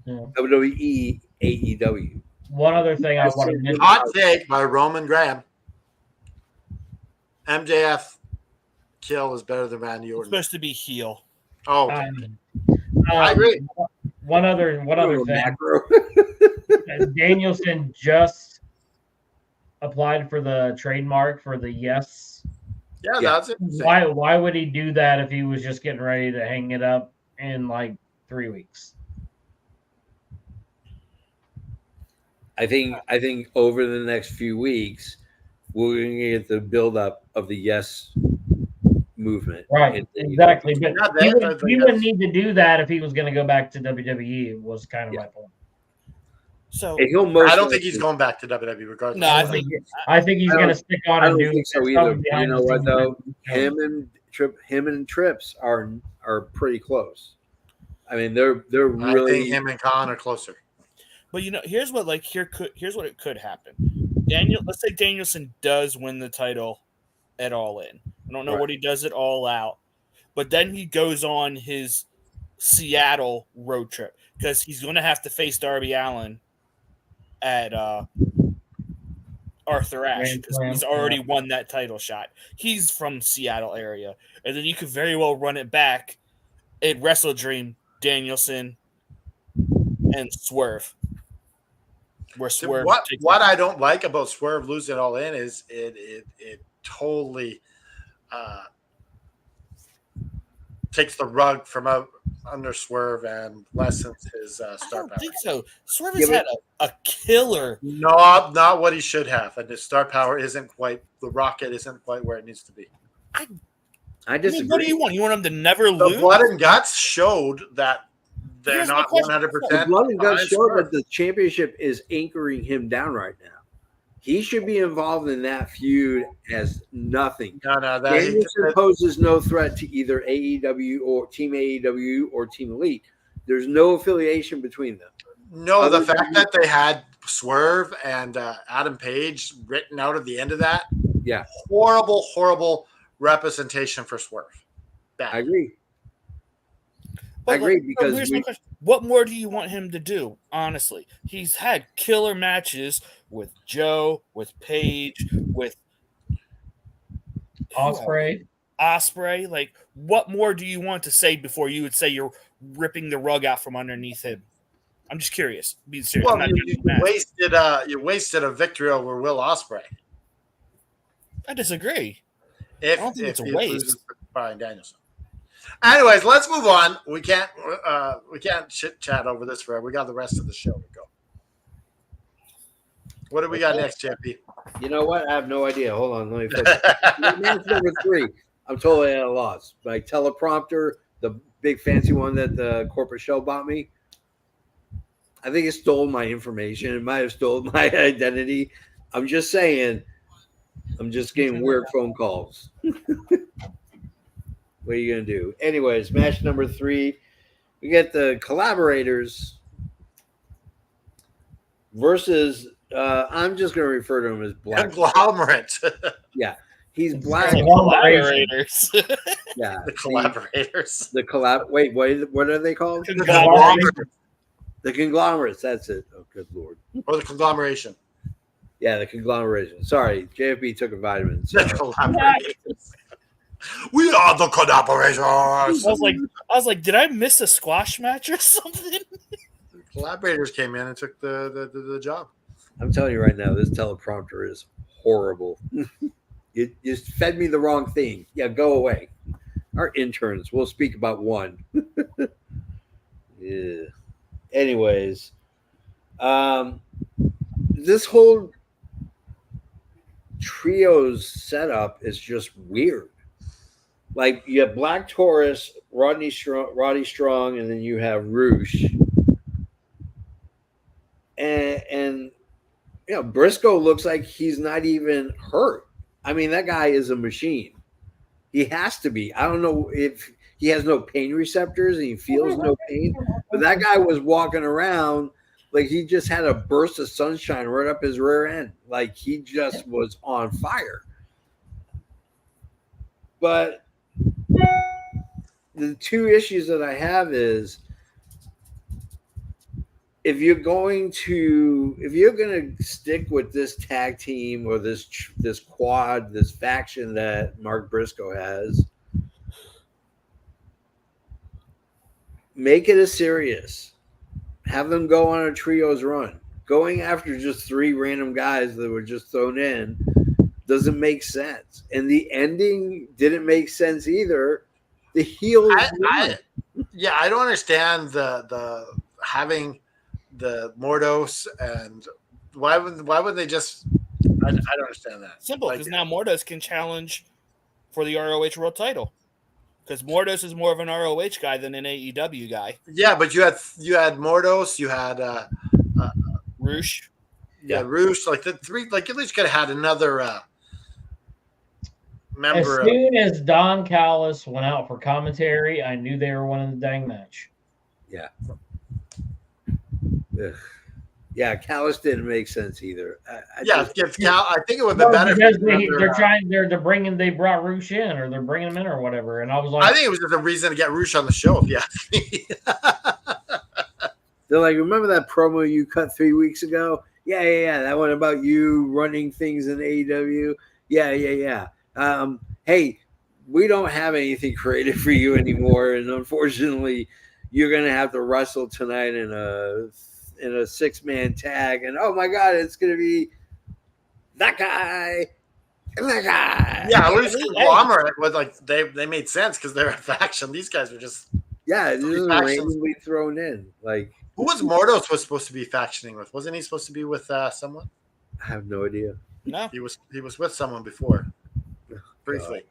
WWE, AEW. One other thing I want to mention. Hot take by Roman Graham. MJF kill is better than Randy It's Orton. supposed to be heel. Oh, okay. I agree. One other thing. Danielson just applied for the trademark for the yes. Yeah, that's it. Why would he do that if he was just getting ready to hang it up in like 3 weeks? I think over the next few weeks, we're going to get the buildup of the yes movement. Right, exactly. But he wouldn't need to do that if he was going to go back to WWE, was kind of my point. So I don't think he's going back to WWE regardless. No, I think he's going to stick on and do. I don't think so either. You know what though? Him and Trips are pretty close. I mean, they're really. I think him and Khan are closer. But here's what it could happen. Let's say Danielson does win the title at All In. I don't know what he does at All Out, but then he goes on his Seattle road trip because he's going to have to face Darby Allin at Arthur Ashe because he's already won that title shot. He's from Seattle area, and then you could very well run it back at Wrestle Dream, Danielson, and Swerve. Where Swerve what I don't like about Swerve losing All In is it totally takes the rug from under Swerve and lessens his star power. I don't think so. Swerve has had a killer. Not what he should have, and his star power isn't quite. The rocket isn't quite where it needs to be. I disagree. What do you want? You want him to never The lose? Blood and Guts showed that they're not 100%. The Blood and Guts showed that the championship is anchoring him down right now. He should be involved in that feud as nothing. Danielson poses no threat to either AEW or Team Elite. There's no affiliation between them. No, Other the fact than- that they had Swerve and Adam Page written out at the end of that, Yeah, horrible representation for Swerve. Bad. I agree. But I agree like, because here's my question. What more do you want him to do? Honestly, he's had killer matches with Joe, with Paige, with Osprey. Like, what more do you want to say before you would say you're ripping the rug out from underneath him? I'm just curious. Being serious. Well, I'm not you judging the match. wasted a victory over Will Ospreay. I disagree. If, I don't think if it's a he waste. loses to Bryan Danielson. Anyways, let's move on. We can't chit chat over this forever. We got the rest of the show to go. What do we got next, JP? you know what? I have no idea. Hold on, let me focus. Match number 3. I'm totally at a loss. My teleprompter, the big fancy one that the corporate show bought me, I think it stole my information. It might have stolen my identity. I'm just saying. I'm just getting weird phone calls. What are you going to do? Anyways, match number 3. We get the collaborators versus, I'm just going to refer to him as Black. Conglomerate. Yeah. He's Black. Collaborators. Yeah. The collaborators. The collab. Wait, what are they called? The conglomerate. The conglomerates. That's it. Oh, good Lord. Or the conglomeration. Yeah, the conglomeration. Sorry, JFB took a vitamin. So. The collaborators. We are the collaborators. I was like, did I miss a squash match or something? Collaborators came in and took the job. I'm telling you right now, this teleprompter is horrible. You just fed me the wrong thing. Yeah, go away. Our interns. We'll speak about one. Yeah. Anyways, this whole trios setup is just weird. Like you have Black Taurus, Roddy Strong, and then you have Roosh. And you know, Briscoe looks like he's not even hurt. I mean, that guy is a machine. He has to be. I don't know if he has no pain receptors and he feels no pain, but that guy was walking around like he just had a burst of sunshine right up his rear end. Like he just was on fire. But the two issues that I have is if you're going to stick with this tag team or this quad, this faction that Mark Briscoe has, make it a serious. Have them go on a trios run. Going after just 3 random guys that were just thrown in doesn't make sense. And the ending didn't make sense either. The heels. I don't understand the having the Mordos and why would they just? I don't understand that. Simple, because now Mordos can challenge for the ROH World Title. Because Mordos is more of an ROH guy than an AEW guy. Yeah, but you had Mordos, you had Roosh. Yeah, Roosh. Like the 3, like at least could have had another member. As soon as Don Callis went out for commentary, I knew they were winning the dang match. Yeah. Ugh. Yeah, Callis didn't make sense either. I think it would be better because they brought Roosh in, or they're bringing him in, or whatever. And I was like, I think it was just a reason to get Roosh on the show. If you ask me. They're like, remember that promo you cut 3 weeks ago? Yeah. That one about you running things in AEW. Yeah. Hey, we don't have anything creative for you anymore, and unfortunately, you're gonna have to wrestle tonight in a 6-man tag, and oh my god, it's gonna be that guy and that guy. Yeah, at least conglomerate was like they made sense because they're a faction. These guys were just randomly thrown in. Like, who was Mordos was supposed to be factioning with? Wasn't he supposed to be with someone? I have no idea. No, he was with someone before, briefly.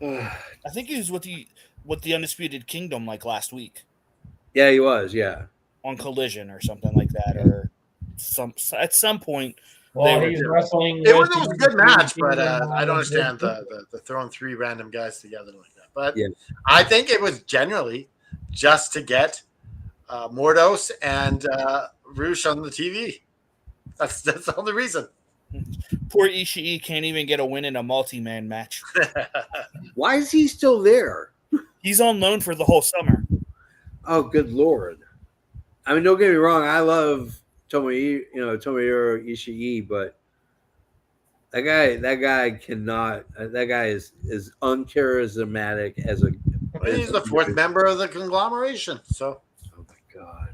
I think he was with the Undisputed Kingdom like last week. Yeah, he was. Yeah, on Collision or something like that, or at some point. Well, he's wrestling. It was a good match, but I don't understand the throwing 3 random guys together like that. But Yeah. I think it was generally just to get Mordos and Roosh on the TV. That's the only reason. Poor Ishii can't even get a win in a multi-man match. Why is he still there? He's on loan for the whole summer. Oh, good Lord. I mean, don't get me wrong. I love Tomohiro Ishii, but that guy cannot. That guy is uncharismatic as a. He's the fourth member of the conglomeration. So, oh my God.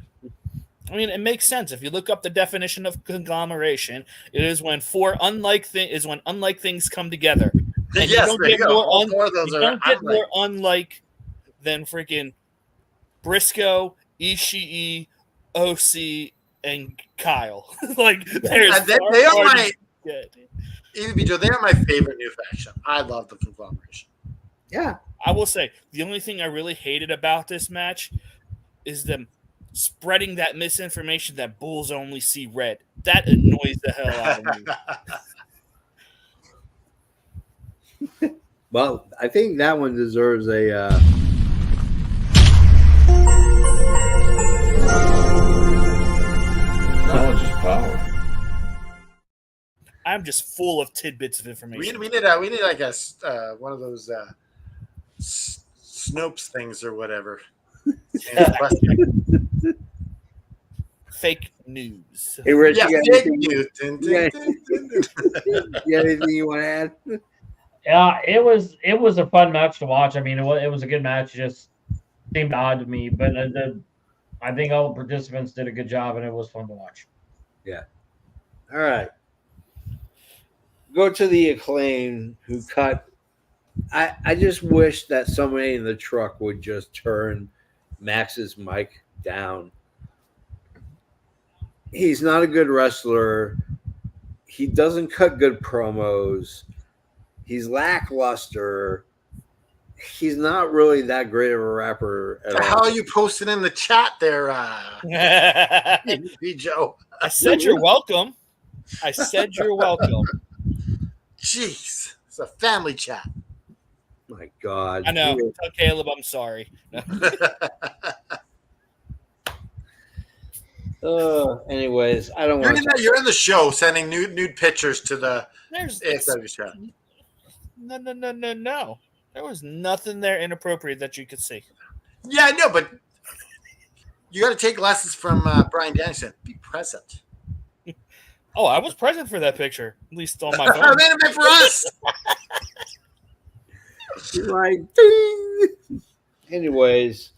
I mean, it makes sense if you look up the definition of conglomeration. It is when unlike things come together. And yes, you there you go. All four of those you are don't get unlike. more unlike than freaking Briscoe, Ishii, OC, and Kyle. Like there's And they are my good. EVP, they are my favorite new faction. I love the conglomeration. Yeah. I will say the only thing I really hated about this match is them spreading that misinformation that bulls only see red. That annoys the hell out of me. Well, I think that one deserves a. Knowledge is power. I'm just full of tidbits of information. We need like a one of those Snopes things or whatever. Fake news. Hey, Rich, Yeah, you got fake anything, news. you got anything you want to add? Yeah, it was a fun match to watch. I mean, it was a good match. It just seemed odd to me, but I think all the participants did a good job, and it was fun to watch. Yeah. All right. Go to the Acclaim who cut. I just wish that somebody in the truck would just turn Max's mic down. He's not a good wrestler. He doesn't cut good promos. He's lackluster. He's not really that great of a rapper at all. How are you posting in the chat there, Joe? I said you're welcome. I said you're welcome. Jeez, it's a family chat. My God. I know. Tell Caleb I'm sorry. Anyways, I don't want to. You're in the show sending nude pictures to the There's ASW chat. no. There was nothing there inappropriate that you could see. Yeah, I know, but you got to take lessons from Brian Dennison. Be present. Oh, I was present for that picture, at least on my I phone. made it for us. Like, ding. Anyways,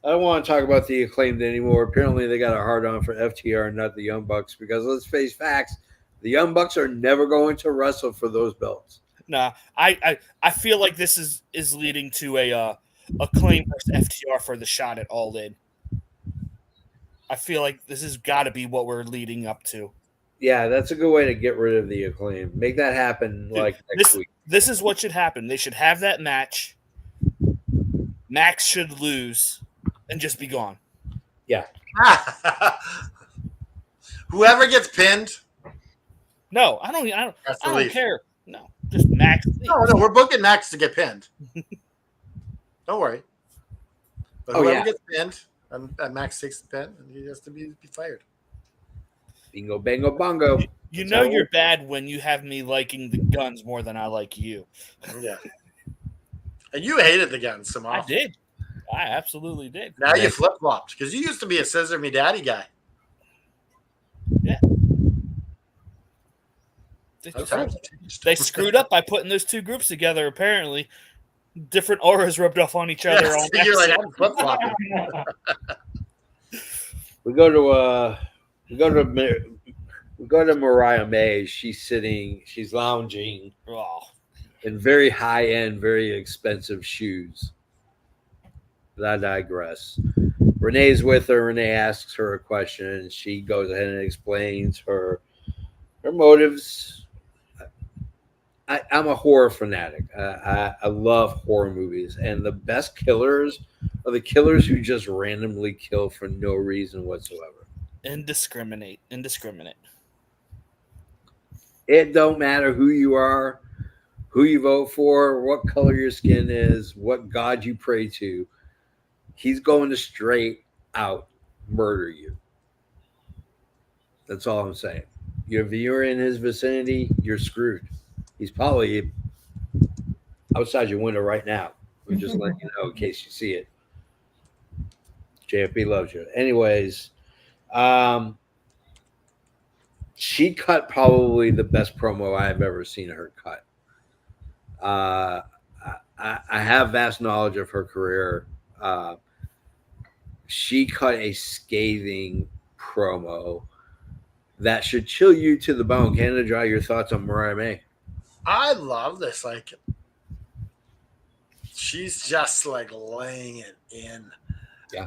I don't want to talk about the Acclaimed anymore. Apparently, they got a hard on for FTR, not the Young Bucks, because let's face facts: the Young Bucks are never going to wrestle for those belts. Nah, I feel like this is leading to a Acclaim versus FTR for the shot at All In. I feel like this has got to be what we're leading up to. Yeah, that's a good way to get rid of the Acclaim. Make that happen like next week. This is what should happen. They should have that match. Max should lose and just be gone. Yeah. Whoever gets pinned. No, I don't care. No, just Max. No, we're booking Max to get pinned. Don't worry. But whoever gets pinned, and Max takes the pin, and he has to be fired. Bingo, bango, bongo. You know you're bad when you have me liking the Guns more than I like you. Yeah. And you hated the Guns so much. I did. I absolutely did. Now you flip-flopped because you used to be a Scissor Me Daddy guy. Yeah. Okay. They screwed up by putting those two groups together, apparently. Different auras rubbed off on each other. Yes, you're like, I'm flip-flopping. We go to Mariah May. She's lounging in very high-end, very expensive shoes. But I digress. Renee's with her. Renee asks her a question, and she goes ahead and explains her motives. I'm a horror fanatic. I love horror movies, and the best killers are the killers who just randomly kill for no reason whatsoever. Indiscriminate. It don't matter who you are. who you vote for, what color your skin is, what God you pray to. He's going to straight out murder you. That's all I'm saying. If you're in his vicinity, you're screwed. He's probably outside your window right now. I'm just letting you know in case you see it. JFB loves you. Anyways, she cut probably the best promo I've ever seen her cut. I have vast knowledge of her career. She cut a scathing promo that should chill you to the bone. Canada Dry, your thoughts on Mariah May? I love this. Like, she's just like laying it in. Yeah.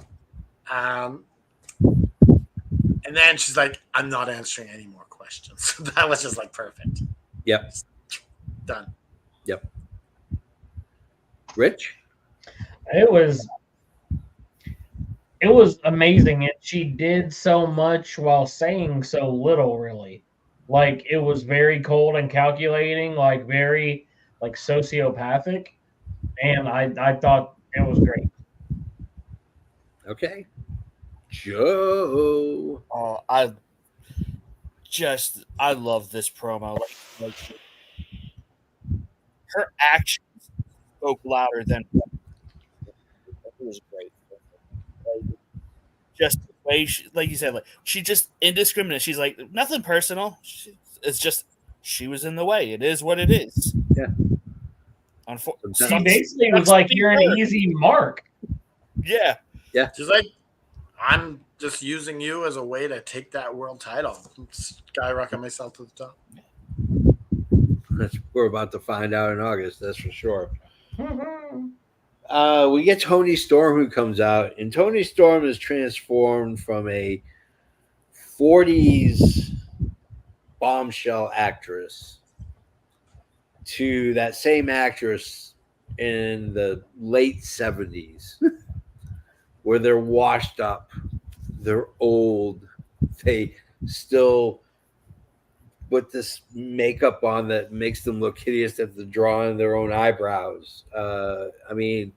And then she's like, I'm not answering any more questions. That was just like perfect. Yep. Done. Yep. Rich? It was amazing. She did so much while saying so little, really. Like, it was very cold and calculating, like very like sociopathic. And I thought it was great. Okay. Joe. Oh, I love this promo. Like her actions spoke louder than it was great. Like, just the way she, like you said, like she just indiscriminate. She's like nothing personal. It's just she was in the way. It is what it is. Yeah. She basically was like, "You're an easy mark." Yeah. Yeah. She's like, I'm just using you as a way to take that world title. Skyrocket myself to the top. We're about to find out in August, that's for sure. Mm-hmm. We get Toni Storm who comes out, and Toni Storm is transformed from a 40s bombshell actress to that same actress in the late 70s where they're washed up, they're old, they still put this makeup on that makes them look hideous if they're drawing their own eyebrows. I mean,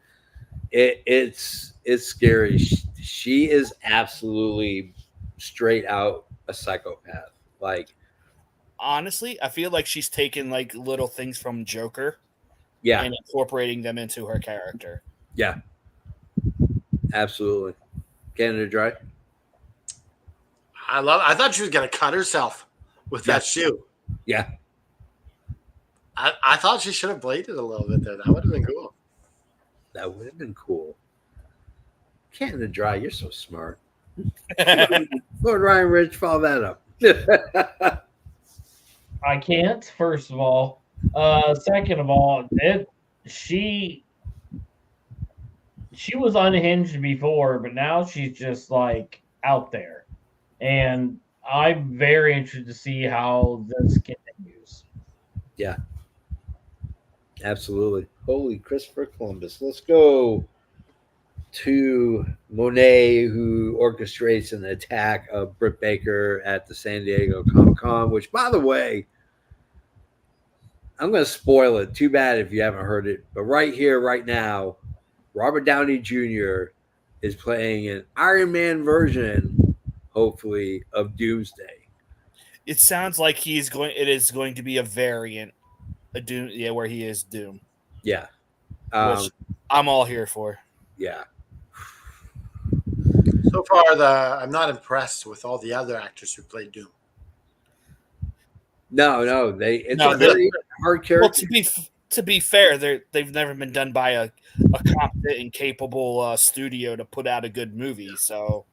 it's scary. She is absolutely straight out a psychopath. Like, honestly, I feel like she's taken like little things from Joker, yeah, and incorporating them into her character. Yeah, absolutely. Canada Dry. I love it. I thought she was gonna cut herself with that shoe. Yeah. I thought she should have bladed a little bit there. That would have been cool. That would have been cool. Canada Dry, you're so smart. Lord Ryan Rich, follow that up. I can't, first of all. Second of all, she was unhinged before, but now she's just like out there. And I'm very interested to see how this continues. Yeah. Absolutely. Holy Christopher Columbus. Let's go to Monet, who orchestrates an attack of Britt Baker at the San Diego Comic-Con, which, by the way, I'm going to spoil it. Too bad if you haven't heard it. But right here, right now, Robert Downey Jr. is playing an Iron Man version, hopefully, of Doomsday. It sounds like it is going to be a variant, a Doom, where he is Doom. Yeah. Which I'm all here for. Yeah. So far, I'm not impressed with all the other actors who played Doom. No, it's a very hard character. Well, to be fair, they've never been done by a competent and capable studio to put out a good movie. So,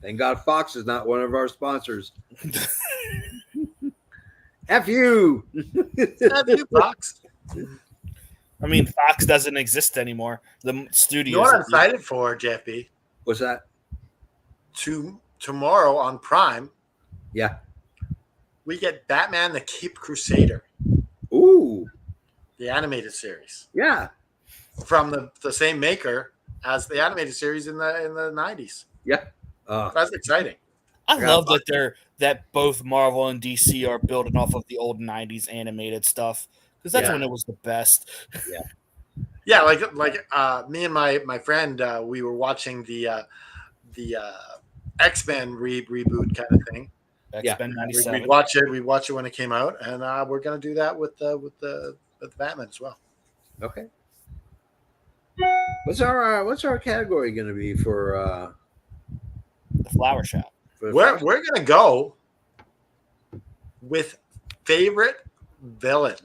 thank God Fox is not one of our sponsors. F you. F you, Fox. I mean, Fox doesn't exist anymore. The studio. You know what I'm excited for, JFB? What's that? Tomorrow on Prime. Yeah. We get Batman the Cape Crusader. Ooh. The animated series. Yeah. From the same maker as the animated series in the 90s. Yeah. That's exciting. I love that both Marvel and DC are building off of the old 90s animated stuff. because that's Yeah. when it was the best. Yeah, like me and my friend, we were watching the X-Men reboot kind of thing. X-Men We'd 97. watch it. We watch it when it came out, and we're gonna do that with the Batman as well. Okay. What's our category going to be for The Flower Shop. the We're first- we're gonna go with favorite villain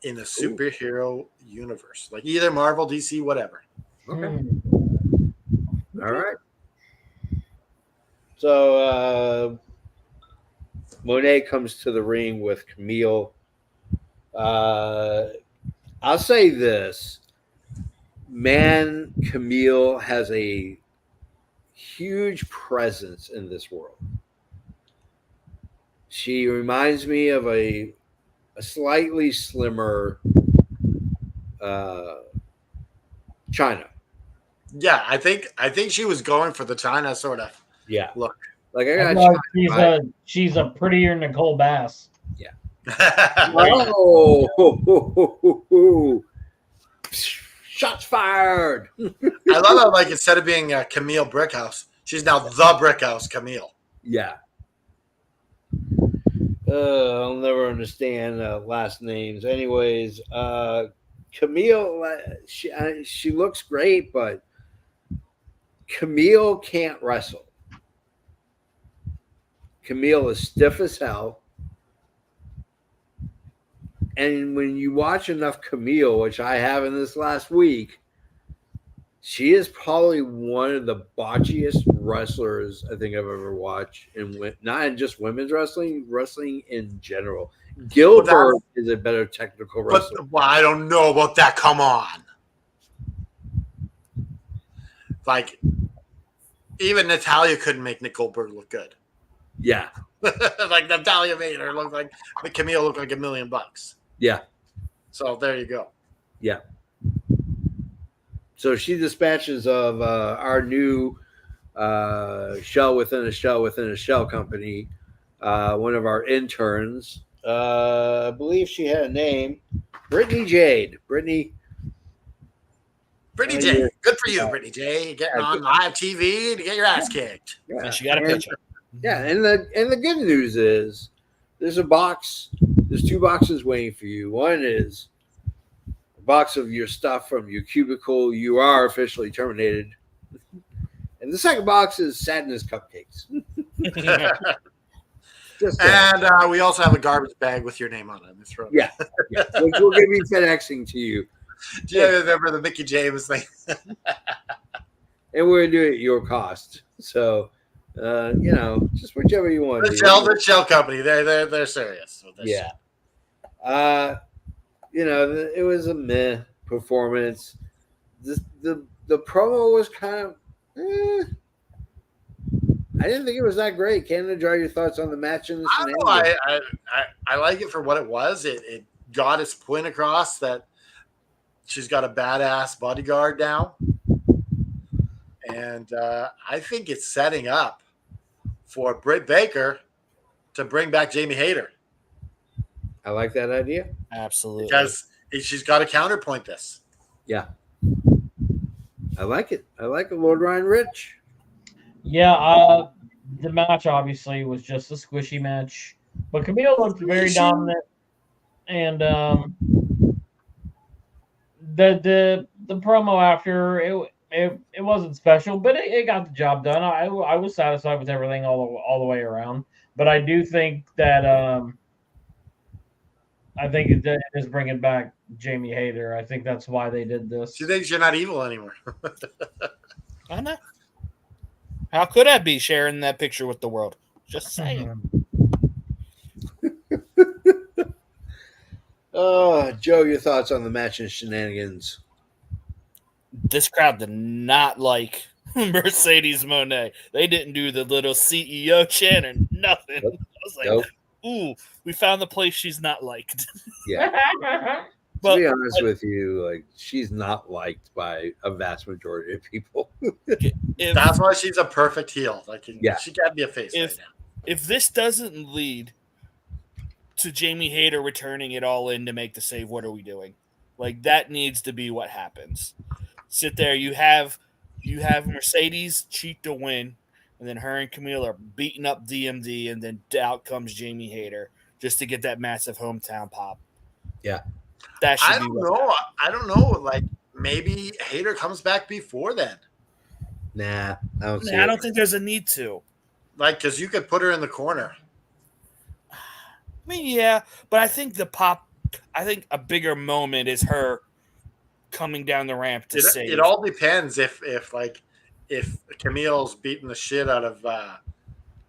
in the superhero universe, like either Marvel, DC, whatever. Okay. Hmm. All right. So Monet comes to the ring with Camille. I'll say this. Man, Camille has a huge presence in this world. She reminds me of a slightly slimmer China. Yeah, I think she was going for the China sort of Yeah. look. Like I I got feel like China, right? she's a prettier Nicole Bass. Oh, shots fired. I love how, like, instead of being Camille Brickhouse, she's now the Brickhouse Camille. Yeah. I'll never understand last names. Anyways, Camille, she looks great, but Camille can't wrestle. Camille is stiff as hell. And when you watch enough Camille, which I have in this last week, she is probably one of the botchiest wrestlers I think I've ever watched, not in just women's wrestling in general. Gilbert is a better technical But wrestler. well, I don't know about that. Come on, like even Natalia couldn't make Nicole Berg look good. Yeah, Like Natalia made her look like Camille looked like $1 million. yeah. So there you go. So she dispatches of our new shell within a shell within a shell company. One of our interns, I believe she had a name, Brittany Jade. Brittany Brittany J, good for you, Brittany J. Getting on live TV to get your ass kicked. Yeah, And she got a picture. Yeah, and the good news is there's a box. There's 2 boxes waiting for you. One is a box of your stuff from your cubicle. You are officially terminated. And the second box is sadness cupcakes. Just saying. And we also have a garbage bag with your name on it. Throw it. Yeah, which we're going to be FedExing to you. Do you remember the Mickey James thing? And we're going to do it at your cost. So, just whichever you want. The shell company. They're serious. With this Yeah. shit. It was a meh performance. The promo was kind of I didn't think it was that great. Canada, draw your thoughts on the match and the I don't know. I like it for what it was. It got its point across that she's got a badass bodyguard now. And I think it's setting up for Britt Baker to bring back Jamie Hayter. I like that idea. Absolutely. Because she's got to counterpoint this. Yeah. I like it. I like it, Lord Ryan Rich. Yeah, the match obviously was just a squishy match, but Camille looked very dominant, and the promo after it wasn't special, but it got the job done. I was satisfied with everything all the way around, but I do think that I think it is bringing back Jamie Hayter. I think that's why they did this. She thinks you're not evil anymore. I know. How could I be sharing that picture with the world? Just saying. Joe, your thoughts on the match and shenanigans? This crowd did not like Mercedes Monet. They didn't do the little CEO chant or nothing. Nope. I was like, Nope. ooh, we found the place she's not liked. Yeah. But to be honest with you, like she's not liked by a vast majority of people. if, That's why she's a perfect heel. Like, Yeah. she can't be a face right now. if this doesn't lead to Jamie Hayter returning it all in to make the save. What are we doing? Like, that needs to be what happens. Sit there. You have Mercedes cheat to win, and then her and Camille are beating up DMD, and then out comes Jamie Hayter just to get that massive hometown pop. Yeah. That should I be don't what know. happens. I don't know. Like maybe Hater comes back before then. Nah, I don't see I it. don't think there's a need to. Like because you could put her in the corner. I mean, yeah, but I think I think a bigger moment is her coming down the ramp to save. It all depends if Camille's beating the shit out of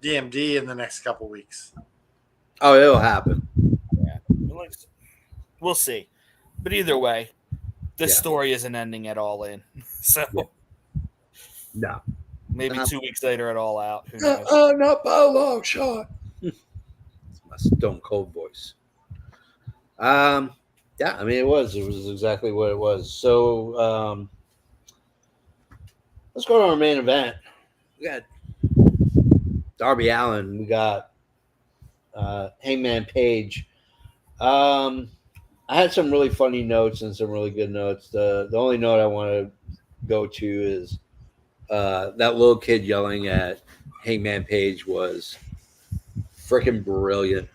DMD in the next couple weeks. Oh, it'll happen. We'll see. But either way, this Yeah. story isn't ending at all in. So No. maybe 2 weeks later at all out. Who knows? Not by a long shot. It's my Stone Cold voice. Yeah, I mean it was exactly what it was. So let's go to our main event. We got Darby Allin. We got Hangman Page. I had some really funny notes and some really good notes. The only note I want to go to is that little kid yelling at Hangman Page was freaking brilliant.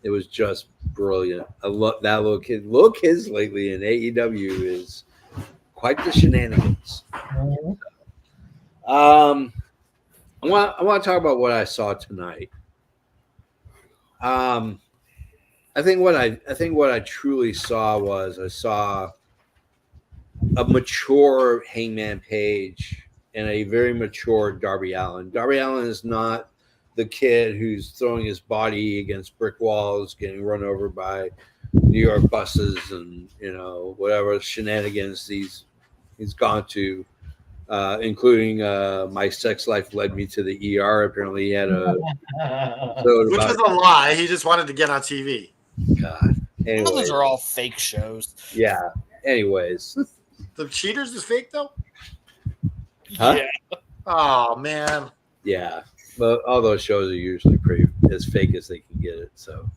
It was just brilliant. I love that little kid. Little kids lately in AEW is quite the shenanigans. Mhm. I want to talk about what I saw tonight. I think what I truly saw was I saw a mature Hangman Page and a very mature Darby Allin. Darby Allin is not the kid who's throwing his body against brick walls, getting run over by New York buses, and whatever shenanigans he's gone to, including my sex life led me to the ER. Apparently, he had a Which was a lie. He just wanted to get on TV. God. Well, Anyway, those are all fake shows. yeah. Anyways, The Cheaters is fake though. Huh? Yeah. Oh man. yeah. But all those shows are usually pretty as fake as they can get it. So,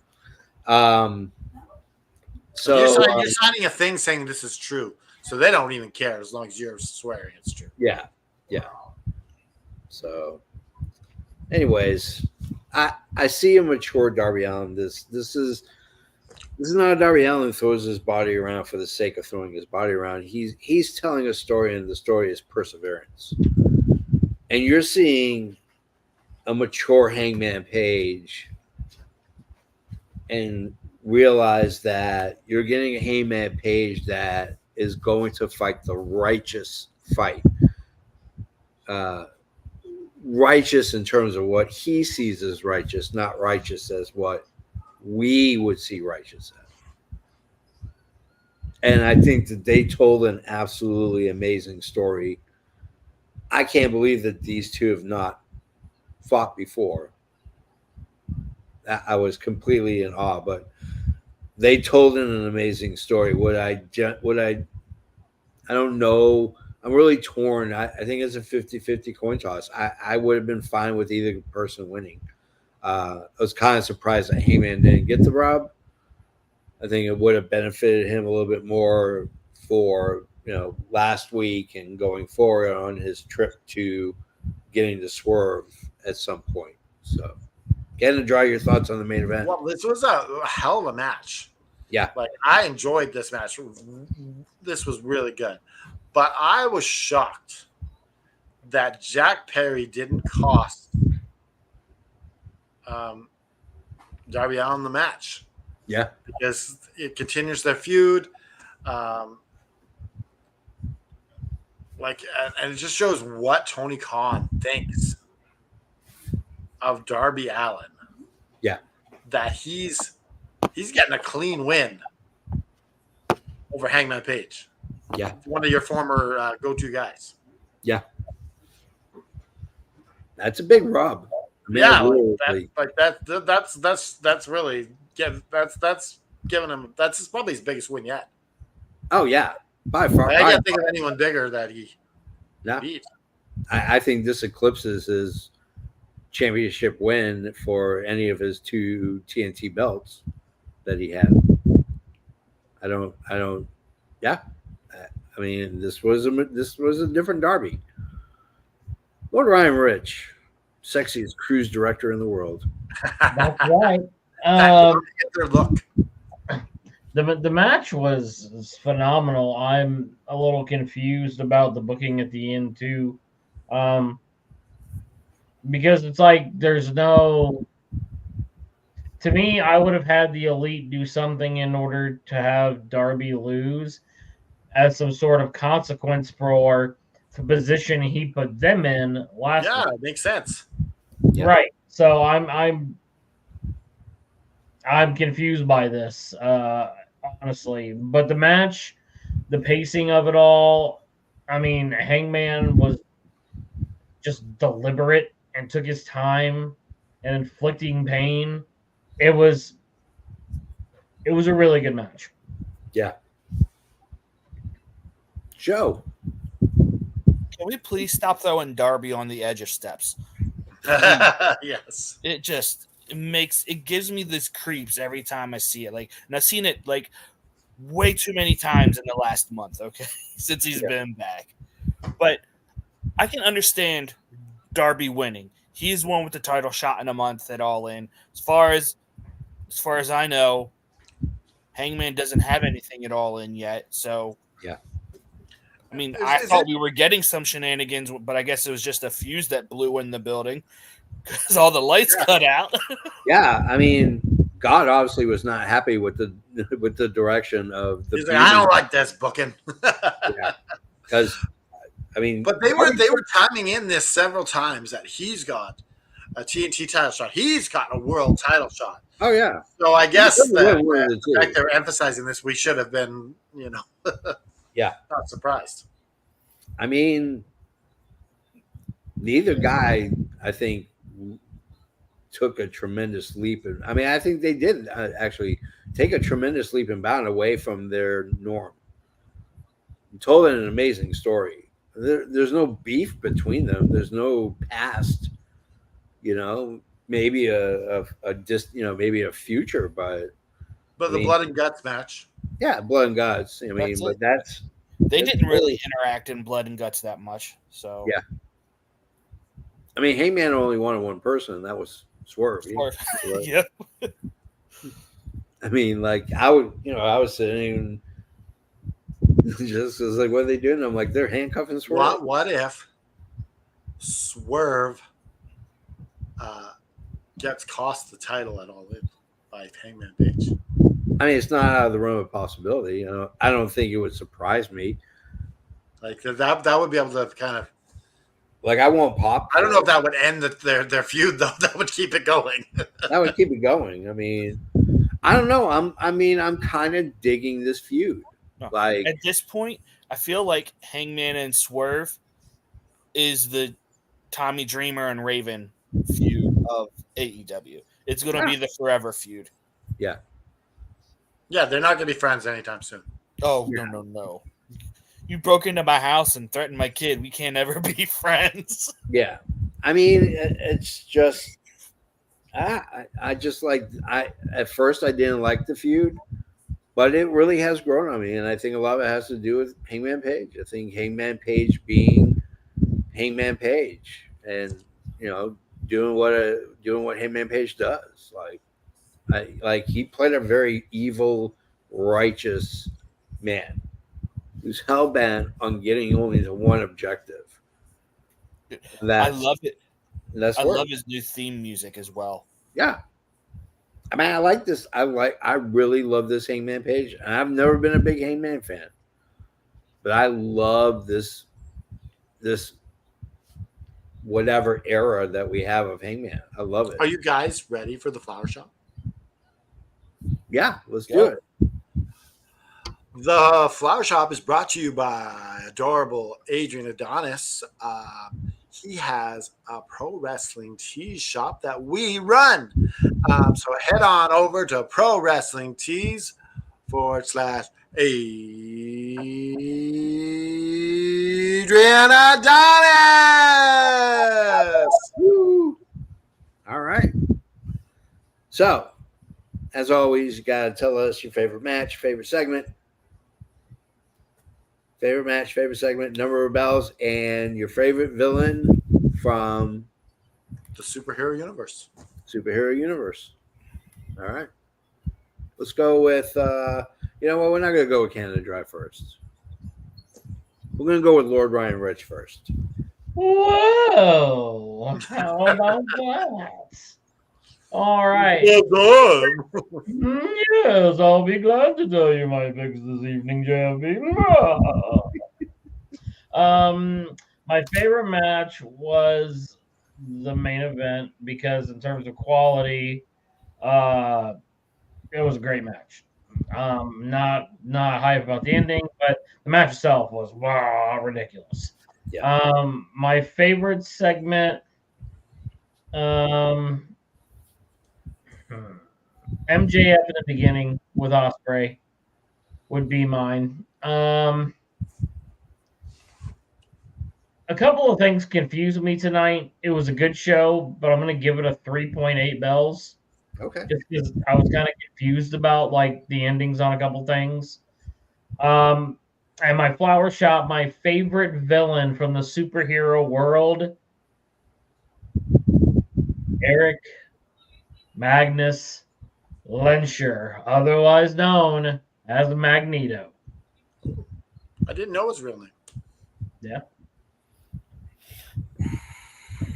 You're signing a thing saying this is true, so they don't even care as long as you're swearing it's true. yeah. So, anyways, I see a mature Darby Allin. This is not a Darby Allin who throws his body around for the sake of throwing his body around. He's telling a story, and the story is perseverance. And you're seeing a mature Hangman Page and realize that you're getting a Hangman Page that is going to fight the righteous fight. Righteous in terms of what he sees as righteous, not righteous as what we would see righteous as. And I think that they told an absolutely amazing story. I can't believe that these two have not fought before. I was completely in awe, but they told an amazing story. I don't know. I'm really torn. I think it's a 50-50 coin toss. I would have been fine with either person winning. I was kind of surprised that Heyman didn't get the rub. I think it would have benefited him a little bit more for last week and going forward on his trip to getting to Swerve at some point. So, get to draw your thoughts on the main event. Well, this was a hell of a match. Yeah. Like I enjoyed this match. This was really good. But I was shocked that Jack Perry didn't cost Darby Allin the match. Yeah. Because it continues their feud. And it just shows what Tony Khan thinks of Darby Allin. Yeah. That he's getting a clean win over Hangman Page. Yeah. One of your former go-to guys. Yeah. That's a big rub. I mean, Yeah, really, that's really that's giving him that's probably his biggest win yet. Oh yeah, by far. I can't think of anyone bigger that he No. beat. I think this eclipses his championship win for any of his 2 TNT belts that he had. I don't. Yeah, I mean, this was a different Darby. Lord Ryan Rich, sexiest cruise director in the world. That's right. Get their look. The match was phenomenal. I'm a little confused about the booking at the end too, because it's like there's no. To me, I would have had the Elite do something in order to have Darby lose as some sort of consequence for the position he put them in last Yeah, week. it makes sense. Yeah. Right. So I'm confused by this, honestly. But the match, the pacing of it all, I mean, Hangman was just deliberate and took his time and inflicting pain. It was a really good match. Yeah. Joe. Can we please stop throwing Darby on the edge of steps? Yes. It just it gives me this creeps every time I see it. Like, and I've seen it like way too many times in the last month. Okay, since he's been back, but I can understand Darby winning. He's one with the title shot in a month at All In. As far as I know, Hangman doesn't have anything at All In yet. So Yeah. I mean, I thought we were getting some shenanigans, but I guess it was just a fuse that blew in the building because all the lights cut out. Yeah, I mean, God obviously was not happy with the direction of the. He's like, I don't like this booking. Yeah, because I mean, But they were timing in this several times that he's got a TNT title shot. He's got a world title shot. Oh yeah. So I guess the fact they're emphasizing this, we should have been, yeah, not surprised. I mean, neither guy, I think, took a tremendous leap. I mean, I think they did actually take a tremendous leap and bound away from their norm. Told an amazing story. There's no beef between them. There's no past. Maybe maybe a future, but the blood and guts match. Yeah, blood and guts. I mean, they didn't really interact in blood and guts that much. So yeah. I mean, Hangman only wanted one person, and that was Swerve. Yeah. I mean, like I was sitting just was like, what are they doing? I'm like, they're handcuffing Swerve. What if Swerve gets cost the title at All In by Hangman Page? I mean, it's not out of the realm of possibility. I don't think it would surprise me. Like that would be able to kind of. Like I won't pop. I don't know if that would end their feud though. That would keep it going. That would keep it going. I mean, I don't know. I'm kind of digging this feud. No. Like at this point, I feel like Hangman and Swerve is the Tommy Dreamer and Raven feud of AEW. It's going to be the forever feud. Yeah. Yeah, they're not going to be friends anytime soon. Oh, no. You broke into my house and threatened my kid. We can't ever be friends. Yeah. I mean, it's just, I just like, at first I didn't like the feud, but it really has grown on me. And I think a lot of it has to do with Hangman Page. I think Hangman Page being Hangman Page and, doing what Hangman Page does. Like he played a very evil, righteous man who's hell bent on getting only the one objective. I love it. I love his new theme music as well. Yeah. I mean, I like this. I really love this Hangman Page. And I've never been a big Hangman fan, but I love this whatever era that we have of Hangman. I love it. Are you guys ready for the flower shop? Yeah, let's do it. The flower shop is brought to you by adorable Adrian Adonis. He has a pro wrestling tees shop that we run. So head on over to Pro Wrestling Tees /Adrian Adonis. Woo. All right. So, as always, you got to tell us your favorite match, favorite segment, number of bells, and your favorite villain from The superhero universe. superhero universe. All right. Let's go with, you know what? We're not going to go with Canada Dry first. We're going to go with Lord Ryan Rich first. Whoa! How about that? All right. Well done. Yes, I'll be glad to tell you my picks this evening, JFB. My favorite match was the main event because, in terms of quality, it was a great match. Not hype about the ending, but the match itself was ridiculous. Yeah. My favorite segment, MJF in the beginning with Osprey would be mine. A couple of things confused me tonight. It was a good show, but I'm going to give it a 3.8 bells. Okay. Just because I was kind of confused about like the endings on a couple things. And my flower shop, my favorite villain from the superhero world, Eric Magnus Lenscher, otherwise known as Magneto. I didn't know his real name. Yeah.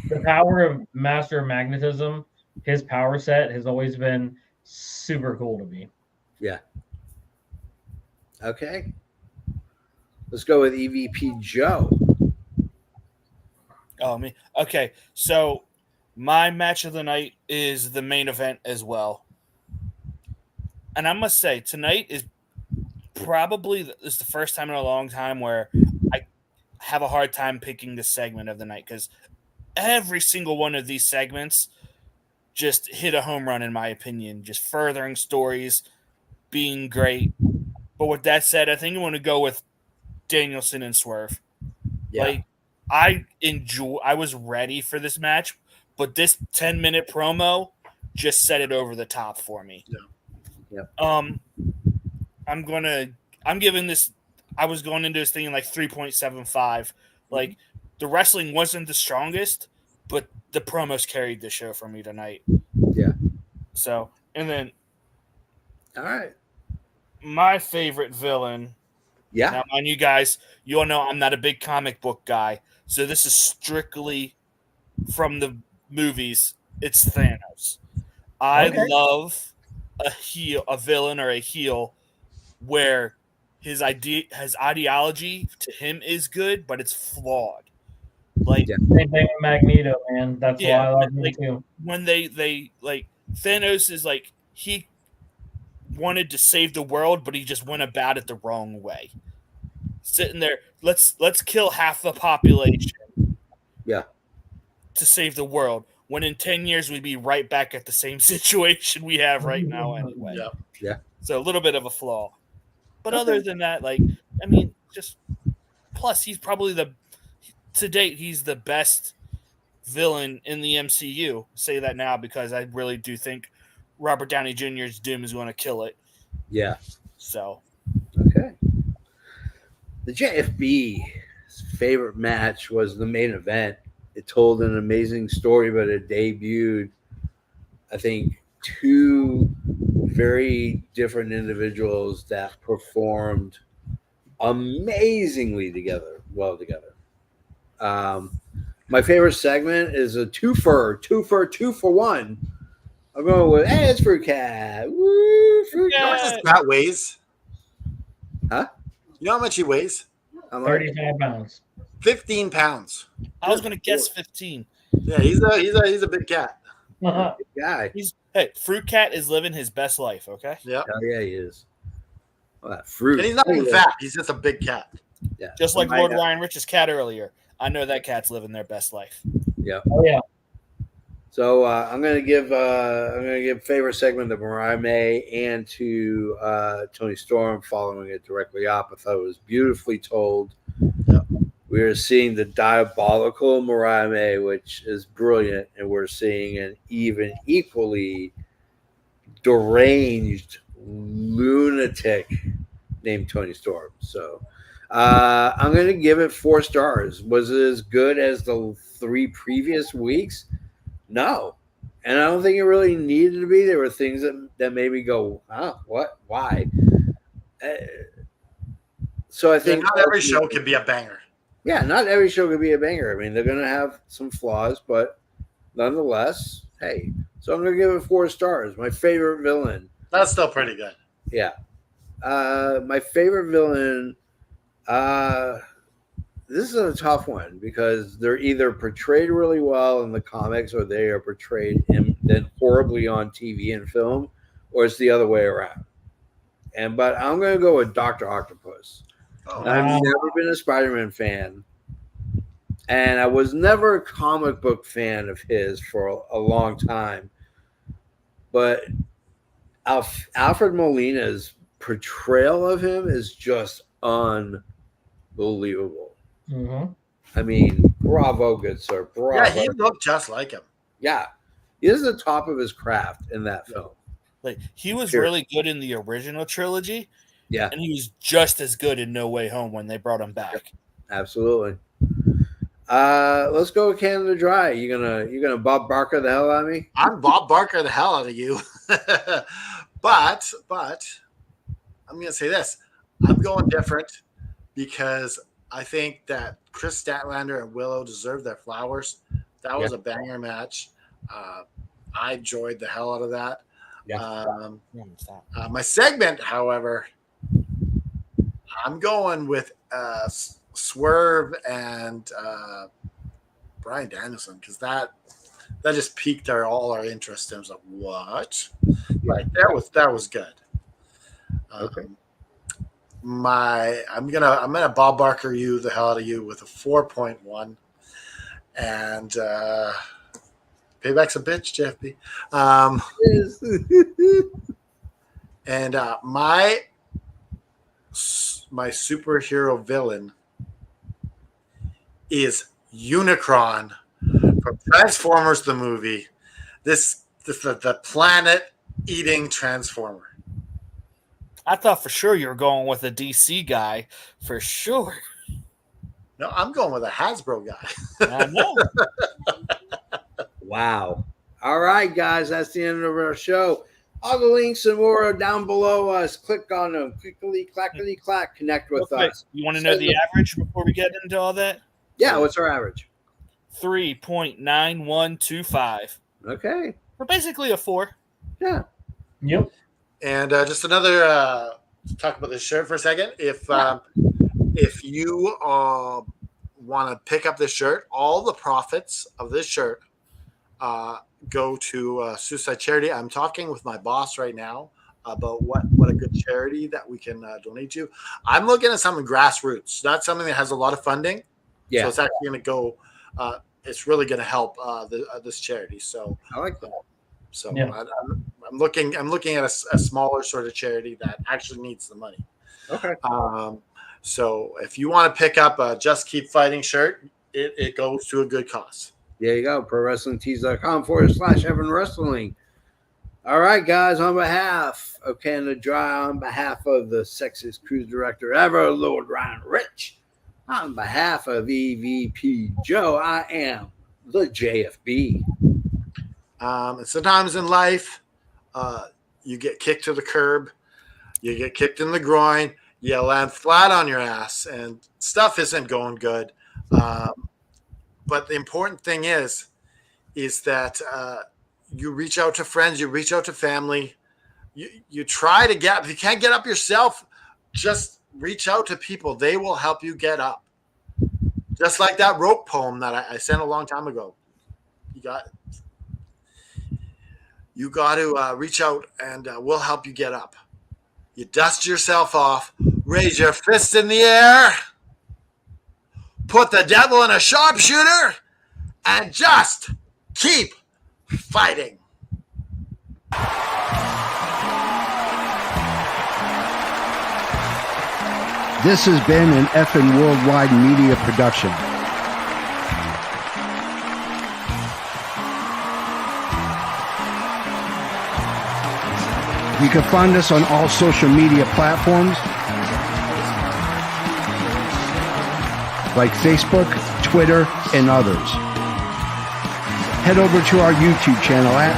The power of Master of Magnetism, his power set has always been super cool to me. Yeah. Okay. Let's go with EVP Joe. Oh, me. Okay, so my match of the night is the main event as well, and I must say tonight is probably the first time in a long time where I have a hard time picking the segment of the night because every single one of these segments just hit a home run in my opinion, just furthering stories, being great. But with that said, I think I want to go with Danielson and Swerve. Yeah. Like, I was ready for this match, but this 10-minute promo just set it over the top for me. Yeah. I'm giving this, I was going into this thing like 3.75. Like, the wrestling wasn't the strongest, but the promos carried the show for me tonight. Yeah. So, and then All right. my favorite villain. Yeah. Now, mind you guys, you all know I'm not a big comic book guy, so this is strictly from the movies. It's Thanos. I love a villain or a heel where his ideology to him is good, but it's flawed. Like, Yeah. Same thing with Magneto, man. That's why I love him like too. when they like Thanos is like he wanted to save the world, but he just went about it the wrong way. Sitting there, let's kill half the population. Yeah. To save the world, when in 10 years we'd be right back at the same situation we have right now anyway. Yeah. Yeah. So a little bit of a flaw. But Okay. other than that, like, I mean, just plus he's probably to date, he's the best villain in the MCU. Say that now because I really do think Robert Downey Jr.'s Doom is going to kill it. Yeah. So Okay. The JFB's favorite match was the main event. It told an amazing story, but it debuted, I think, two very different individuals that performed amazingly well together. My favorite segment is a two for one. I'm going with, hey, it's Fruit Cat. Woo, Fruit You know how Cat. much this cat weighs? Huh? You know how much he weighs? I'm like, 35 pounds. 15 pounds. I was going to guess 15. Yeah, he's a big cat. big guy. Hey, Fruit Cat is living his best life. Okay. Yeah. Hell yeah, he is. Well, that fruit. And he's not even fat. He's just a big cat. Yeah. Just like My, Lord Ryan Rich's cat earlier. I know that cat's living their best life. Yeah. Oh yeah. So I'm gonna give favorite segment to Mariah May and to Tony Storm, following it directly up. I thought it was beautifully told. Yeah. We are seeing the diabolical Mariah May, which is brilliant, and we're seeing an even equally deranged lunatic named Tony Storm. So I'm going to give it 4 stars. Was it as good as the 3 previous weeks? No. And I don't think it really needed to be. There were things that made me go, huh, what? Why? So I think not every show can be a banger. Yeah, not every show can be a banger. I mean, they're going to have some flaws, but nonetheless, hey. So I'm going to give it 4 stars. My favorite villain. That's still pretty good. Yeah. My favorite villain, this is a tough one because they're either portrayed really well in the comics or they are portrayed then horribly on TV and film, or it's the other way around. But I'm going to go with Dr. Octopus. Oh, I've never been a Spider-Man fan, and I was never a comic book fan of his for a long time. But Alfred Molina's portrayal of him is just unbelievable. Mm-hmm. I mean, bravo, good sir. Bravo. Yeah, he looked just like him. Yeah, he is the top of his craft in that film. Like he was really good in the original trilogy. Yeah, and he was just as good in No Way Home when they brought him back. Absolutely. Let's go with Canada Dry. You gonna Bob Barker the hell out of me? I'm Bob Barker the hell out of you. but I'm gonna say this. I'm going different because I think that Chris Statlander and Willow deserve their flowers. That was a banger match. I enjoyed the hell out of that. Yeah. My segment, however, I'm going with Swerve and Bryan Danielson because that just piqued all our interest. I was like, what? Like that was good. Okay. I'm gonna Bob Barker you the hell out of you with a 4.1, and payback's a bitch, JFB. And my superhero villain is Unicron from Transformers the movie. This the planet eating transformer. I thought for sure you were going with a DC guy, for sure. No, I'm going with a Hasbro guy. I know. Wow. All right, guys, that's the end of our show. All the links and more are down below us. Click on them. Clickety, clackety, clack. Connect with us. You want to know the average before we get into all that? Yeah, what's our average? 3.9125. Okay. We're basically a 4. Yeah. Yep. And just another talk about this shirt for a second. If you want to pick up this shirt, all the profits of this shirt go to Suicide Charity. I'm talking with my boss right now about what a good charity that we can donate to. I'm looking at something grassroots. That's something that has a lot of funding. Yeah. So it's actually going to go. It's really going to help this charity. So I like that. So Yeah. I'm looking at a smaller sort of charity that actually needs the money. Okay. So if you want to pick up a Just Keep Fighting shirt, it goes to a good cause. There you go. ProWrestlingTees.com/Evan Wrestling. All right, guys. On behalf of Canada Dry, on behalf of the sexiest cruise director ever, Lord Ryan Rich, on behalf of EVP Joe, I am the JFB. And sometimes in life, you get kicked to the curb, you get kicked in the groin, you land flat on your ass, and stuff isn't going good. But the important thing is that you reach out to friends, you reach out to family, you try to get. If you can't get up yourself, just reach out to people. They will help you get up. Just like that rope poem that I sent a long time ago. You got to reach out, and we'll help you get up. You dust yourself off, raise your fist in the air, put the devil in a sharpshooter, and just keep fighting. This has been an effing worldwide media production. You can find us on all social media platforms like Facebook, Twitter, and others. Head over to our YouTube channel at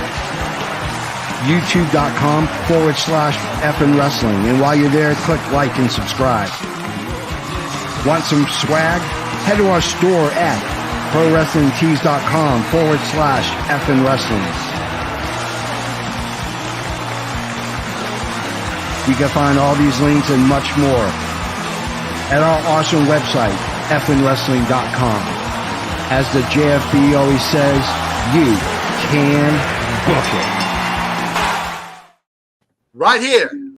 youtube.com/effing wrestling. And while you're there, click like and subscribe. Want some swag? Head to our store at prowrestlingtees.com/effing wrestling. You can find all these links and much more at our awesome website, effingwrestling.com. As the JFB always says, you can book it. Right here